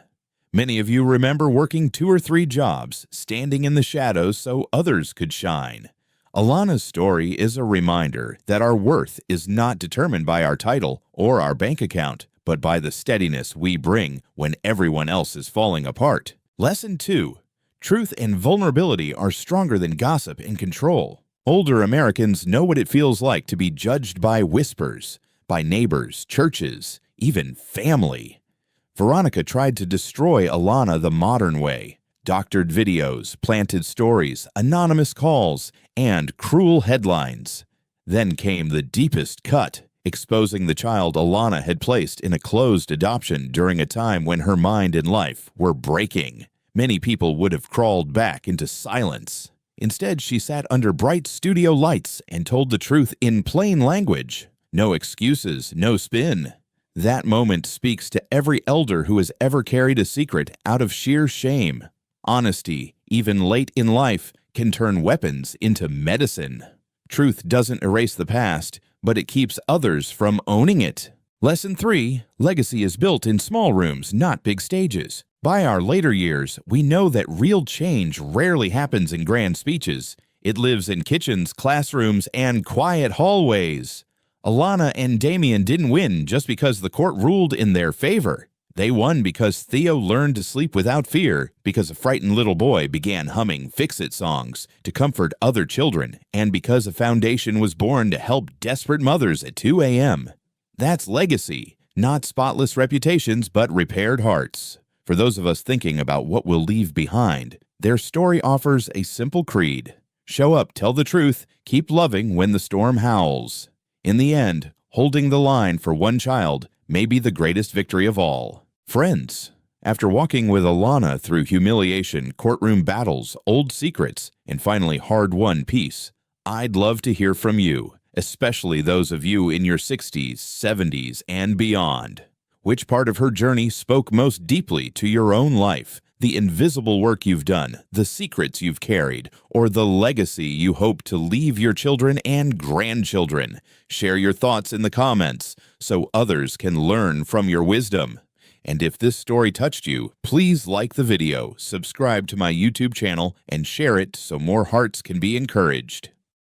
Many of you remember working 2 or 3 jobs, standing in the shadows so others could shine. Alana's story is a reminder that our worth is not determined by our title or our bank account, but by the steadiness we bring when everyone else is falling apart. Lesson 2. Truth and vulnerability are stronger than gossip and control. Older Americans know what it feels like to be judged by whispers, by neighbors, churches, even family. Veronica tried to destroy Alana the modern way. Doctored videos, planted stories, anonymous calls, and cruel headlines. Then came the deepest cut, exposing the child Alana had placed in a closed adoption during a time when her mind and life were breaking. Many people would have crawled back into silence. Instead, she sat under bright studio lights and told the truth in plain language. No excuses, no spin. That moment speaks to every elder who has ever carried a secret out of sheer shame. Honesty, even late in life, can turn weapons into medicine. Truth doesn't erase the past, but it keeps others from owning it. Lesson 3. Legacy is built in small rooms, not big stages. By our later years, we know that real change rarely happens in grand speeches. It lives in kitchens, classrooms, and quiet hallways. Alana and Damien didn't win just because the court ruled in their favor. They won because Theo learned to sleep without fear, because a frightened little boy began humming Fix-It songs to comfort other children, and because a foundation was born to help desperate mothers at 2 a.m. That's legacy, not spotless reputations, but repaired hearts. For those of us thinking about what we'll leave behind, their story offers a simple creed. Show up, tell the truth, keep loving when the storm howls. In the end, holding the line for one child may be the greatest victory of all. Friends, after walking with Alana through humiliation, courtroom battles, old secrets, and finally hard-won peace, I'd love to hear from you, especially those of you in your 60s, 70s, and beyond. Which part of her journey spoke most deeply to your own life? The invisible work you've done, the secrets you've carried, or the legacy you hope to leave your children and grandchildren? Share your thoughts in the comments so others can learn from your wisdom. And if this story touched you, please like the video, subscribe to my YouTube channel, and share it so more hearts can be encouraged.